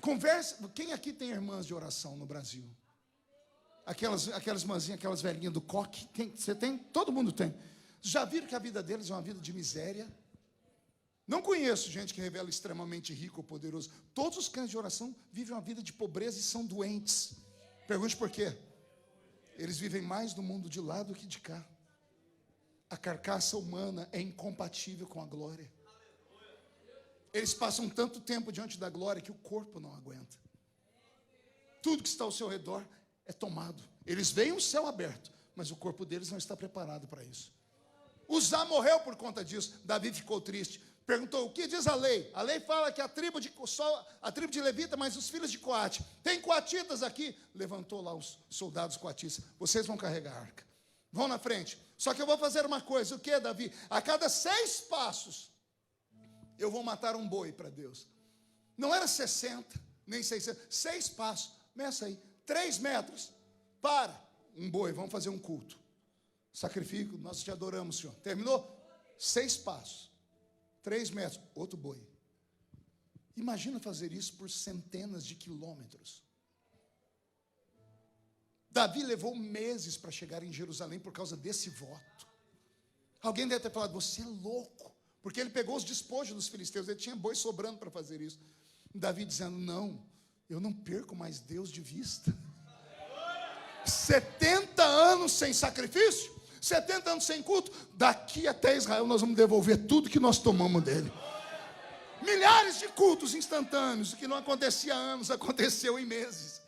Conversa, quem aqui tem irmãs de oração no Brasil? Aquelas irmãzinhas, aquelas velhinhas do coque, você tem? Todo mundo tem. Já viram que a vida deles é uma vida de miséria? Não conheço gente que revela extremamente rico ou poderoso. Todos os cães de oração vivem uma vida de pobreza e são doentes. Pergunte por quê? Eles vivem mais no mundo de lá do que de cá. A carcaça humana é incompatível com a glória. Eles passam tanto tempo diante da glória que o corpo não aguenta. Tudo que está ao seu redor é tomado. Eles veem o céu aberto, mas o corpo deles não está preparado para isso. Uzá morreu por conta disso. Davi ficou triste. Perguntou, o que diz a lei? A lei fala que a tribo de Levita, mas os filhos de Coate. Tem coatitas aqui? Levantou lá os soldados coatistas. Vocês vão carregar a arca. Vão na frente. Só que eu vou fazer uma coisa. O que, Davi? A cada 6 passos, eu vou matar um boi para Deus. Não era 60, nem 600. 6 passos. Meça aí. 3 metros. Para. Um boi. Vamos fazer um culto. Sacrifício. Nós te adoramos, Senhor. Terminou? 6 passos. 3 metros, outro boi. Imagina fazer isso por centenas de quilômetros. Davi levou meses para chegar em Jerusalém por causa desse voto. Alguém deve ter falado, você é louco. Porque ele pegou os despojos dos filisteus, ele tinha boi sobrando para fazer isso. Davi dizendo, não, eu não perco mais Deus de vista. 70 anos sem sacrifício? 70 anos sem culto, daqui até Israel nós vamos devolver tudo que nós tomamos dele. Milhares de cultos instantâneos, o que não acontecia há anos, aconteceu em meses.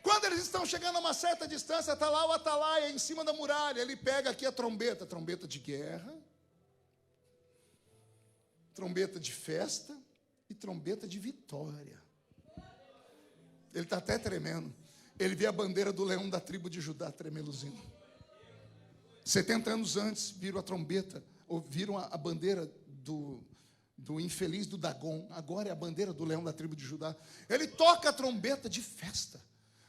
Quando eles estão chegando a uma certa distância, está lá o atalaia em cima da muralha, ele pega aqui a trombeta de guerra, trombeta de festa e trombeta de vitória. Ele está até tremendo. Ele vê a bandeira do leão da tribo de Judá tremeluzindo. 70 anos antes, viram a trombeta, ou viram a bandeira do infeliz do Dagon. Agora é a bandeira do leão da tribo de Judá. Ele toca a trombeta de festa.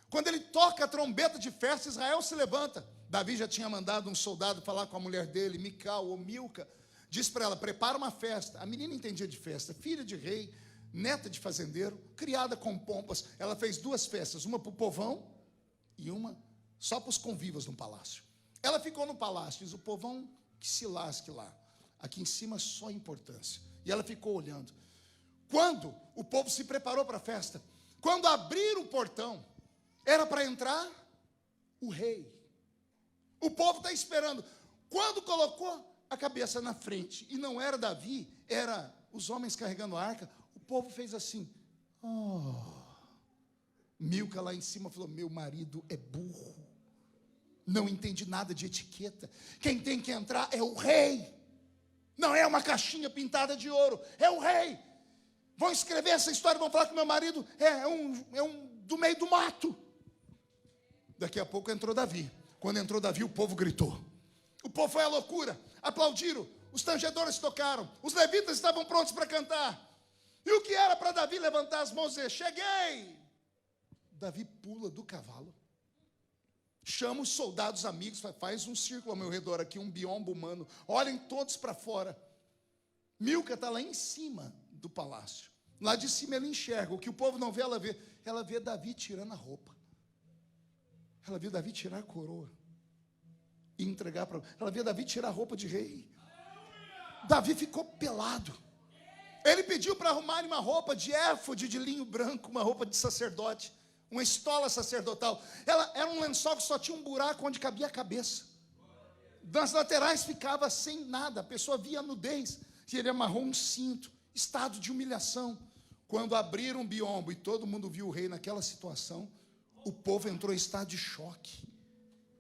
Quando ele toca a trombeta de festa, Israel se levanta. Davi já tinha mandado um soldado falar com a mulher dele, Mical ou Milca. Disse para ela, prepara uma festa. A menina entendia de festa, filha de rei, neta de fazendeiro, criada com pompas. Ela fez 2 festas, uma para o povão e uma só para os convivas no palácio. Ela ficou no palácio, diz o povão que se lasque lá. Aqui em cima só importância. E ela ficou olhando. Quando o povo se preparou para a festa, quando abriram o portão, era para entrar o rei. O povo está esperando. Quando colocou a cabeça na frente, e não era Davi, era os homens carregando a arca, o povo fez assim. Oh. Milca lá em cima falou, meu marido é burro. Não entende nada de etiqueta. Quem tem que entrar é o rei. Não é uma caixinha pintada de ouro, é o rei. Vão escrever essa história, vão falar que meu marido é um do meio do mato. Daqui a pouco entrou Davi. Quando entrou Davi, o povo gritou. O povo foi à loucura, aplaudiram, os tangedores tocaram, os levitas estavam prontos para cantar. E o que era para Davi levantar as mãos e dizer, cheguei? Davi pula do cavalo, chama os soldados amigos, faz um círculo ao meu redor aqui, um biombo humano, olhem todos para fora. Milca está lá em cima do palácio, lá de cima ela enxerga, o que o povo não vê, ela vê Davi tirando a roupa, ela vê Davi tirar a coroa e entregar para ela, vê Davi tirar a roupa de rei. Davi ficou pelado, ele pediu para arrumarem uma roupa de éfode de linho branco, uma roupa de sacerdote, uma estola sacerdotal. Ela era um lençol que só tinha um buraco onde cabia a cabeça. Das laterais ficava sem nada. A pessoa via a nudez. E ele amarrou um cinto. Estado de humilhação. Quando abriram o biombo e todo mundo viu o rei naquela situação, o povo entrou em estado de choque.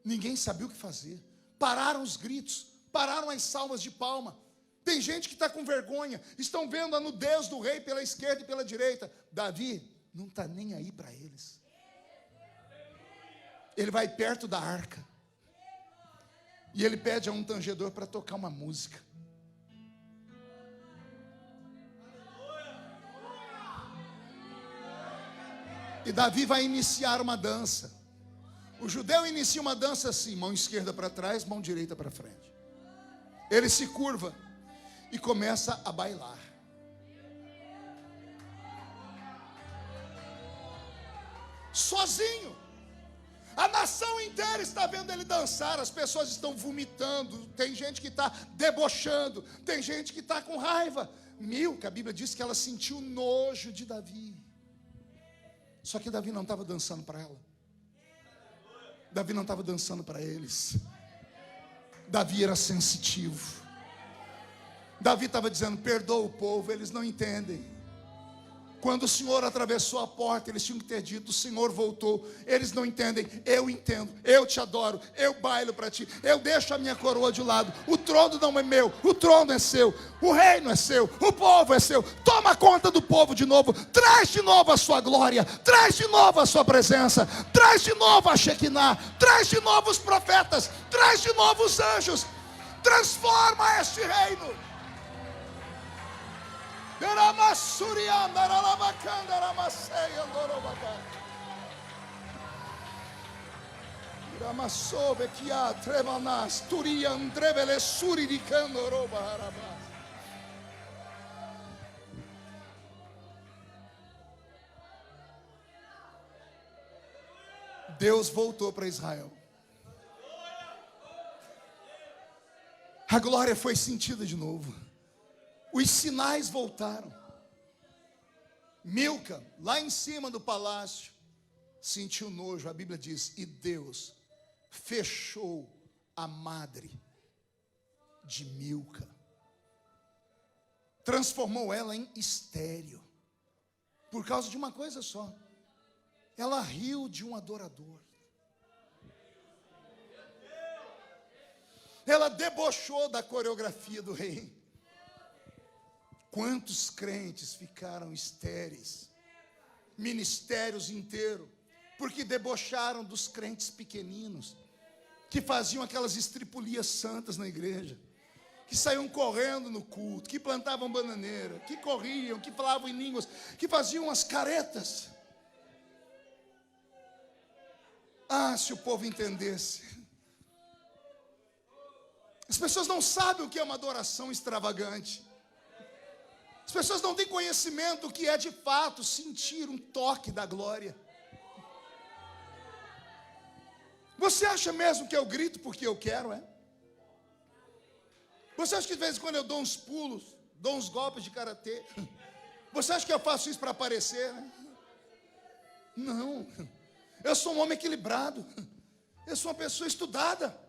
Ninguém sabia o que fazer. Pararam os gritos. Pararam as salvas de palma. Tem gente que está com vergonha. Estão vendo a nudez do rei pela esquerda e pela direita. Davi não está nem aí para eles. Ele vai perto da arca e ele pede a um tangedor para tocar uma música. E Davi vai iniciar uma dança. O judeu inicia uma dança assim, mão esquerda para trás, mão direita para frente. Ele se curva e começa a bailar. Sozinho. A nação inteira está vendo ele dançar. As pessoas estão vomitando. Tem gente que está debochando. Tem gente que está com raiva. Milca, a Bíblia diz que ela sentiu nojo de Davi. Só que Davi não estava dançando para ela. Davi não estava dançando para eles. Davi era sensitivo. Davi estava dizendo, perdoa o povo, eles não entendem. Quando o Senhor atravessou a porta, eles tinham que ter dito, o Senhor voltou. Eles não entendem, eu entendo, eu te adoro, eu bailo para ti, eu deixo a minha coroa de lado. O trono não é meu, o trono é seu, o reino é seu, o povo é seu. Toma conta do povo de novo, traz de novo a sua glória, traz de novo a sua presença, traz de novo a Shekinah, traz de novo os profetas, traz de novo os anjos, transforma este reino. Deus voltou para Israel. A glória foi sentida de novo. Os sinais voltaram. Milca, lá em cima do palácio, sentiu nojo. A Bíblia diz, e Deus fechou a madre de Milca. Transformou ela em estéril. Por causa de uma coisa só. Ela riu de um adorador. Ela debochou da coreografia do rei. Quantos crentes ficaram estéreis, ministérios inteiros, porque debocharam dos crentes pequeninos, que faziam aquelas estripulias santas na igreja, que saíam correndo no culto, que plantavam bananeira, que corriam, que falavam em línguas, que faziam as caretas. Ah, se o povo entendesse. As pessoas não sabem o que é uma adoração extravagante. As pessoas não têm conhecimento do que é de fato sentir um toque da glória. Você acha mesmo que eu grito porque eu quero, é? Você acha que de vez em quando eu dou uns pulos, dou uns golpes de karatê? Você acha que eu faço isso para aparecer, né? Não. Eu sou um homem equilibrado. Eu sou uma pessoa estudada.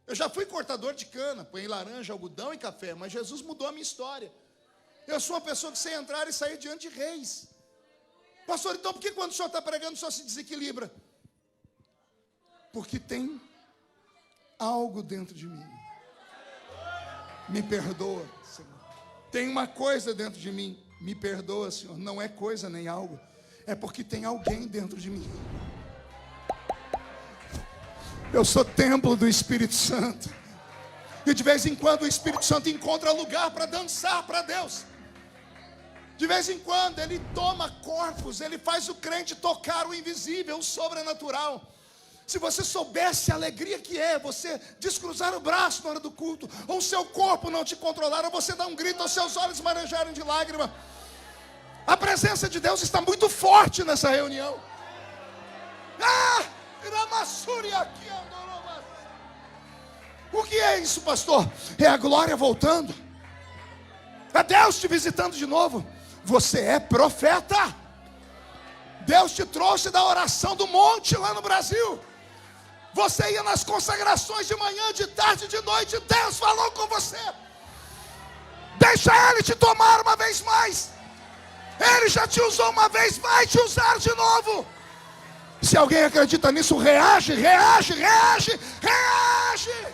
Eu já fui cortador de cana, põe laranja, algodão e café, mas Jesus mudou a minha história. Eu sou uma pessoa que sei entrar e sair diante de reis. Pastor, então por que quando o senhor está pregando só se desequilibra? Porque tem algo dentro de mim. Me perdoa, Senhor. Tem uma coisa dentro de mim. Me perdoa, Senhor. Não é coisa nem algo. É porque tem alguém dentro de mim. Eu sou templo do Espírito Santo. E de vez em quando o Espírito Santo encontra lugar para dançar para Deus. De vez em quando ele toma corpos, ele faz o crente tocar o invisível, o sobrenatural. Se você soubesse a alegria que é você descruzar o braço na hora do culto, ou o seu corpo não te controlar, ou você dar um grito, ou seus olhos marejarem de lágrima. A presença de Deus está muito forte nessa reunião. O que é isso, pastor? É a glória voltando. É Deus te visitando de novo. Você é profeta. Deus te trouxe da oração do monte lá no Brasil. Você ia nas consagrações de manhã, de tarde, de noite. Deus falou com você. Deixa Ele te tomar uma vez mais. Ele já te usou uma vez, vai te usar de novo. Se alguém acredita nisso, reage, reage, reage, reage.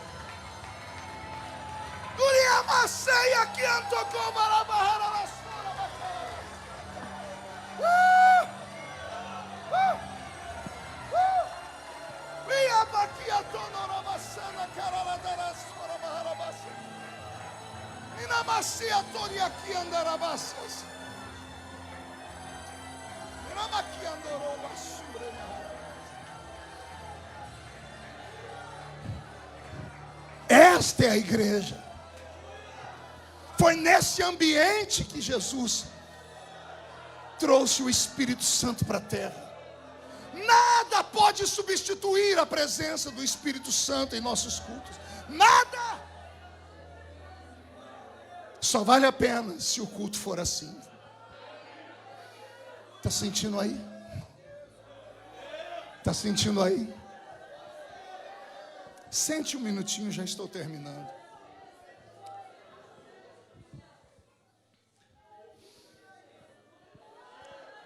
Esta é a igreja. Foi nesse ambiente que Jesus trouxe o Espírito Santo para a terra. Nada pode substituir a presença do Espírito Santo em nossos cultos. Nada. Só vale a pena se o culto for assim. Está sentindo aí? Está sentindo aí? Sente um minutinho, já estou terminando.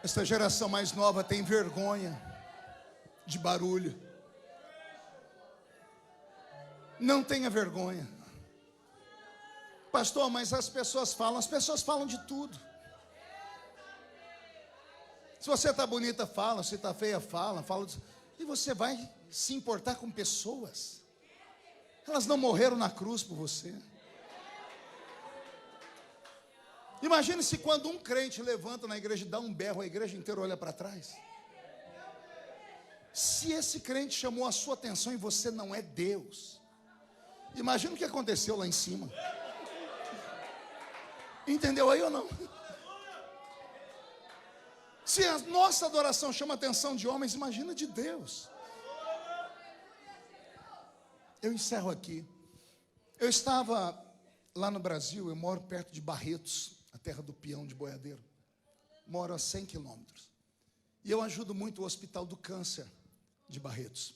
Esta geração mais nova tem vergonha de barulho. Não tenha vergonha. Pastor, mas as pessoas falam de tudo. Se você está bonita, fala. Se está feia, fala. E você vai se importar com pessoas? Elas não morreram na cruz por você. Imagine se quando um crente levanta na igreja e dá um berro, a igreja inteira olha para trás. Se esse crente chamou a sua atenção e você não é Deus, imagina o que aconteceu lá em cima. Entendeu aí ou não? Se a nossa adoração chama a atenção de homens, imagina de Deus. Eu encerro aqui. Eu estava lá no Brasil, eu moro perto de Barretos, a terra do peão de boiadeiro. Moro a 100 quilômetros. E eu ajudo muito o Hospital do Câncer de Barretos.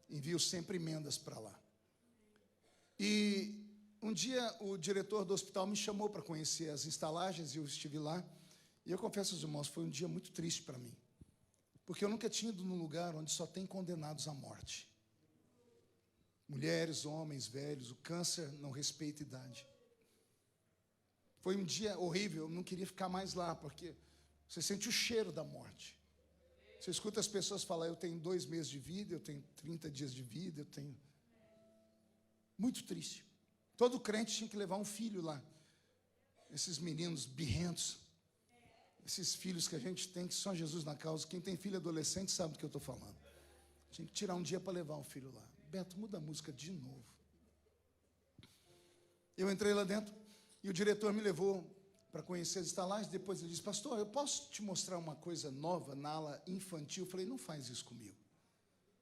Envio sempre emendas para lá. E um dia o diretor do hospital me chamou para conhecer as instalagens e eu estive lá. E eu confesso aos irmãos, foi um dia muito triste para mim. Porque eu nunca tinha ido num lugar onde só tem condenados à morte. Mulheres, homens, velhos, o câncer não respeita idade. Foi um dia horrível, eu não queria ficar mais lá, porque você sente o cheiro da morte. Você escuta as pessoas falar, eu tenho 2 meses de vida, eu tenho 30 dias de vida, eu tenho... Muito triste. Todo crente tinha que levar um filho lá. Esses meninos birrentos, esses filhos que a gente tem, que só Jesus na causa. Quem tem filho adolescente sabe do que eu estou falando. Tinha que tirar um dia para levar um filho lá. Beto, muda a música de novo. Eu entrei lá dentro e o diretor me levou para conhecer as estalagens. Depois ele disse, pastor, eu posso te mostrar uma coisa nova na ala infantil? Eu falei, não faz isso comigo.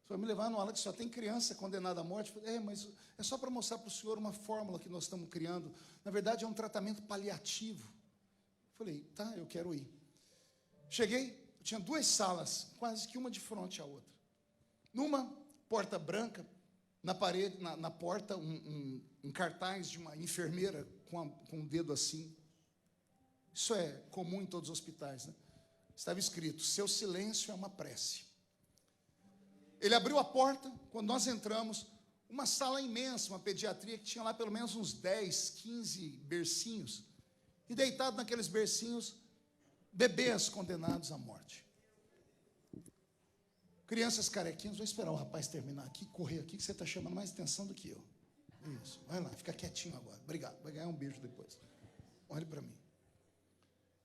Você vai me levar numa ala que só tem criança condenada à morte? Eu falei, mas é só para mostrar para o senhor uma fórmula que nós estamos criando. Na verdade é um tratamento paliativo. Eu falei, tá, eu quero ir. Cheguei, tinha 2 salas, quase que uma de frente à outra. Numa, porta branca, na parede, na porta, um cartaz de uma enfermeira com um dedo assim. Isso é comum em todos os hospitais, né? Estava escrito, seu silêncio é uma prece. Ele abriu a porta, quando nós entramos, uma sala imensa, uma pediatria que tinha lá pelo menos uns 10, 15 bercinhos. E deitado naqueles bercinhos, bebês condenados à morte. Crianças carequinhas, vou esperar o rapaz terminar aqui, correr aqui, que você está chamando mais atenção do que eu. Isso, vai lá, fica quietinho agora. Obrigado, vai ganhar um beijo depois. Olhe para mim.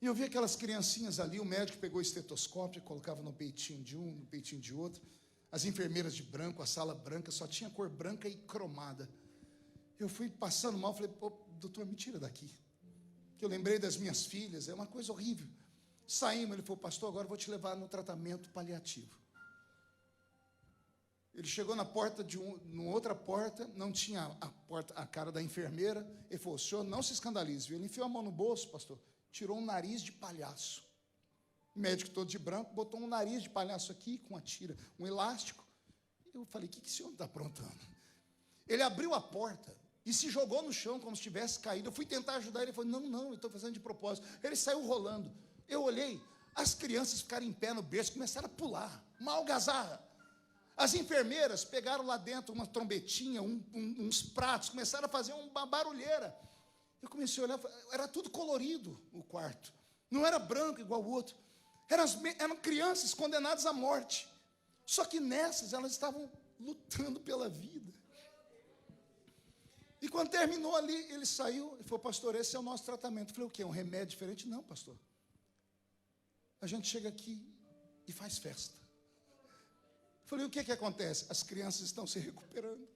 E eu vi aquelas criancinhas ali, o médico pegou o estetoscópio, colocava no peitinho de um, no peitinho de outro. As enfermeiras de branco, a sala branca, só tinha cor branca e cromada. Eu fui passando mal, falei, pô, doutor, me tira daqui. Que eu lembrei das minhas filhas, é uma coisa horrível. Saímos, ele falou, pastor, agora eu vou te levar no tratamento paliativo. Ele chegou na porta numa outra porta, não tinha a cara da enfermeira. Ele falou, senhor, não se escandalize. Ele enfiou a mão no bolso, pastor, tirou um nariz de palhaço. O médico todo de branco botou um nariz de palhaço aqui com uma tira, um elástico. Eu falei, o que esse homem está aprontando? Ele abriu a porta e se jogou no chão como se tivesse caído. Eu fui tentar ajudar ele, falou, não, eu estou fazendo de propósito. Ele saiu rolando. Eu olhei, as crianças ficaram em pé no berço, começaram a pular, uma algazarra. As enfermeiras pegaram lá dentro uma trombetinha, uns pratos, começaram a fazer uma barulheira. Eu comecei a olhar, era tudo colorido o quarto. Não era branco igual o outro. Eram crianças condenadas à morte. Só que nessas, elas estavam lutando pela vida. E quando terminou ali, ele saiu e falou, pastor, esse é o nosso tratamento. Eu falei, o quê? Um remédio diferente? Não, pastor. A gente chega aqui e faz festa. Eu falei, o que acontece? As crianças estão se recuperando.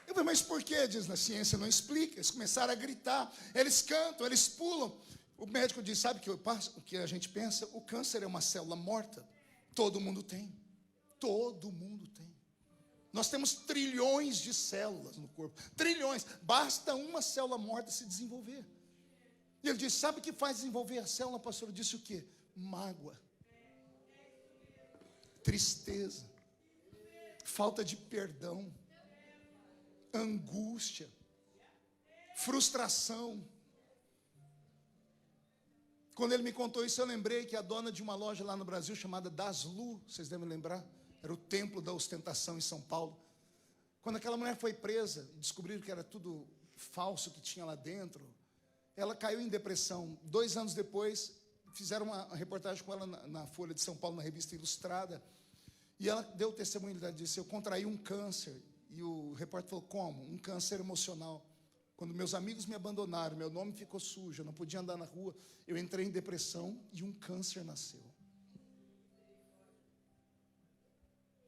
Eu falei, mas por quê? Diz, na ciência não explica. Eles começaram a gritar, eles cantam, eles pulam. O médico diz, sabe o que a gente pensa? O câncer é uma célula morta. Todo mundo tem. Todo mundo tem. Nós temos trilhões de células no corpo. Trilhões. Basta uma célula morta se desenvolver. E ele disse, sabe o que faz desenvolver a célula, pastor? Eu disse o quê? Mágoa. Tristeza. Falta de perdão. Angústia. Frustração. Quando ele me contou isso, eu lembrei que a dona de uma loja lá no Brasil, chamada Daslu, vocês devem lembrar, era o templo da ostentação em São Paulo. Quando aquela mulher foi presa, descobriram que era tudo falso que tinha lá dentro, ela caiu em depressão. 2 anos depois, fizeram uma reportagem com ela na Folha de São Paulo, na revista Ilustrada, e ela deu testemunho, ela disse, eu contraí um câncer. E o repórter falou, como? Um câncer emocional. Quando meus amigos me abandonaram, meu nome ficou sujo, eu não podia andar na rua, eu entrei em depressão e um câncer nasceu.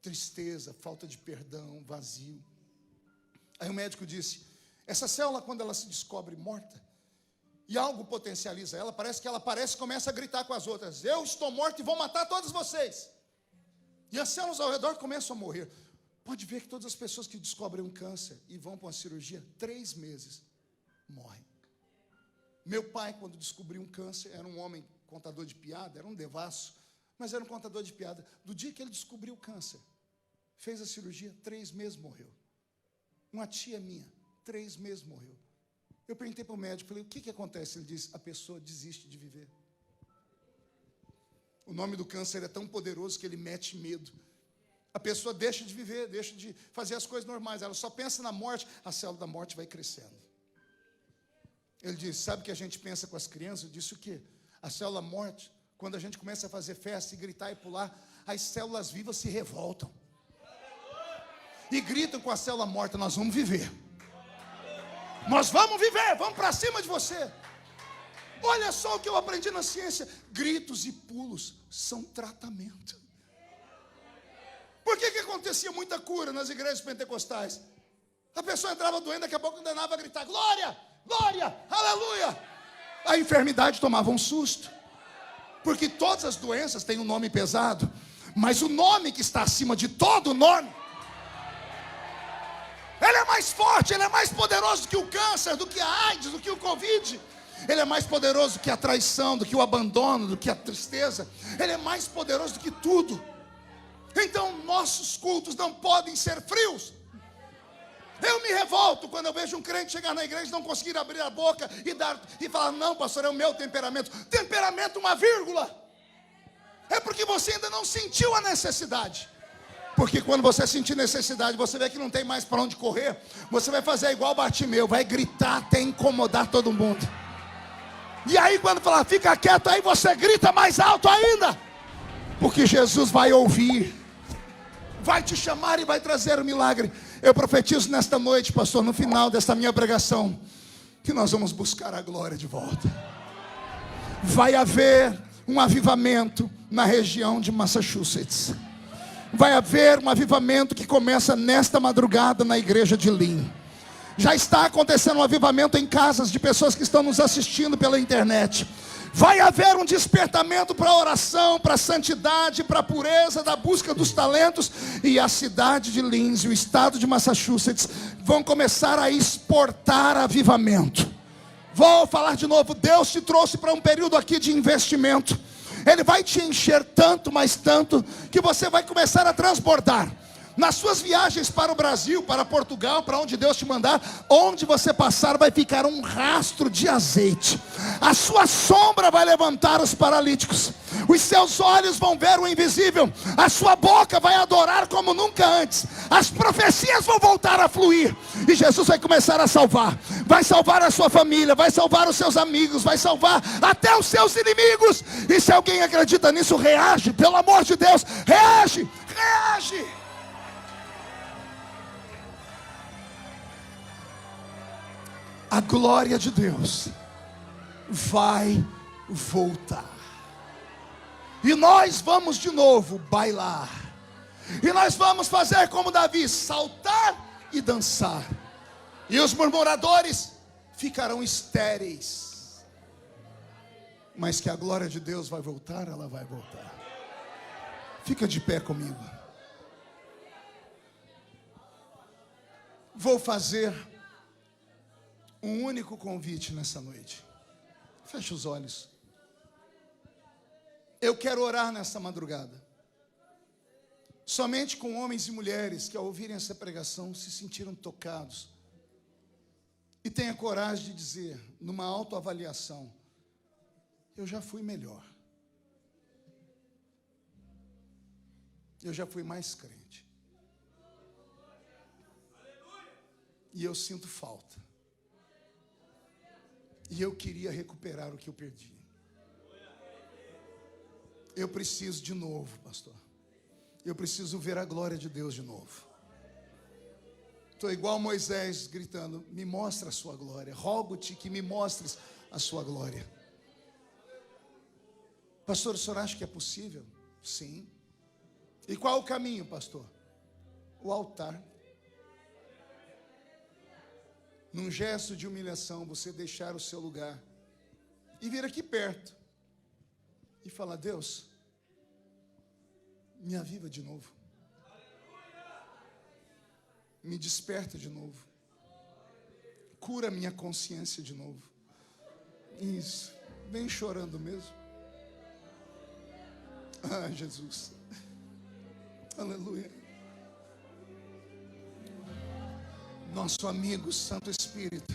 Tristeza, falta de perdão, vazio. Aí o médico disse, essa célula, quando ela se descobre morta, e algo potencializa ela, parece que ela aparece e começa a gritar com as outras, eu estou morto e vou matar todos vocês. E as células ao redor começam a morrer. Pode ver que todas as pessoas que descobrem um câncer e vão para uma cirurgia, 3 meses, morrem. Meu pai, quando descobriu um câncer, era um homem contador de piada, era um devasso, mas era um contador de piada. Do dia que ele descobriu o câncer, fez a cirurgia, 3 meses morreu. Uma tia minha, 3 meses morreu. Eu perguntei para o médico, falei, o que acontece? Ele disse, a pessoa desiste de viver. O nome do câncer é tão poderoso que ele mete medo. A pessoa deixa de viver, deixa de fazer as coisas normais. Ela só pensa na morte, a célula da morte vai crescendo. Ele disse, sabe o que a gente pensa com as crianças? Eu disse o quê? A célula morte, quando a gente começa a fazer festa e gritar e pular, as células vivas se revoltam. E gritam com a célula morta, nós vamos viver. Nós vamos viver, vamos para cima de você. Olha só o que eu aprendi na ciência. Gritos e pulos são tratamento. Por que acontecia muita cura nas igrejas pentecostais? A pessoa entrava doente, daqui a pouco condenava a gritar, glória, glória, aleluia. A enfermidade tomava um susto. Porque todas as doenças têm um nome pesado, mas o nome que está acima de todo nome, ele é mais forte, ele é mais poderoso do que o câncer, do que a AIDS, do que o Covid. Ele é mais poderoso do que a traição, do que o abandono, do que a tristeza. Ele é mais poderoso do que tudo. Então nossos cultos não podem ser frios. Eu me revolto quando eu vejo um crente chegar na igreja e não conseguir abrir a boca e falar, não, pastor, é o meu temperamento. Temperamento, uma vírgula. É porque você ainda não sentiu a necessidade. Porque quando você sentir necessidade, você vê que não tem mais para onde correr, você vai fazer igual Bartimeu, vai gritar até incomodar todo mundo. E aí quando falar, fica quieto, aí você grita mais alto ainda. Porque Jesus vai ouvir, vai te chamar e vai trazer o milagre. Eu profetizo nesta noite, pastor, no final desta minha pregação, que nós vamos buscar a glória de volta. Vai haver um avivamento na região de Massachusetts. Vai haver um avivamento que começa nesta madrugada na igreja de Lynn. Já está acontecendo um avivamento em casas de pessoas que estão nos assistindo pela internet. Vai haver um despertamento para a oração, para a santidade, para a pureza, da busca dos talentos. E a cidade de Linz e o estado de Massachusetts vão começar a exportar avivamento. Vou falar de novo, Deus te trouxe para um período aqui de investimento. Ele vai te encher tanto, mas tanto, que você vai começar a transbordar. Nas suas viagens para o Brasil, para Portugal, para onde Deus te mandar, onde você passar vai ficar um rastro de azeite. A sua sombra vai levantar os paralíticos. Os seus olhos vão ver o invisível. A sua boca vai adorar como nunca antes. As profecias vão voltar a fluir. E Jesus vai começar a salvar. Vai salvar a sua família, vai salvar os seus amigos, vai salvar até os seus inimigos. E se alguém acredita nisso, reage. Pelo amor de Deus, reage, reage. A glória de Deus vai voltar. E nós vamos de novo bailar. E nós vamos fazer como Davi, saltar e dançar. E os murmuradores ficarão estéreis. Mas que a glória de Deus vai voltar, ela vai voltar. Fica de pé comigo. Vou fazer um único convite nessa noite. Feche os olhos. Eu quero orar nesta madrugada. Somente com homens e mulheres que ao ouvirem essa pregação se sentiram tocados. E tenha coragem de dizer, numa autoavaliação, eu já fui melhor. Eu já fui mais crente. E eu sinto falta. E eu queria recuperar o que eu perdi. Eu preciso de novo, pastor. Eu preciso ver a glória de Deus de novo. Estou igual Moisés gritando, me mostra a sua glória. Rogo-te que me mostres a sua glória. Pastor, o senhor acha que é possível? Sim. E qual o caminho, pastor? O altar. Num gesto de humilhação, você deixar o seu lugar e vir aqui perto e falar, Deus, me aviva de novo, me desperta de novo, cura minha consciência de novo. Isso, vem chorando mesmo. Ah, Jesus, aleluia. Nosso amigo Santo Espírito.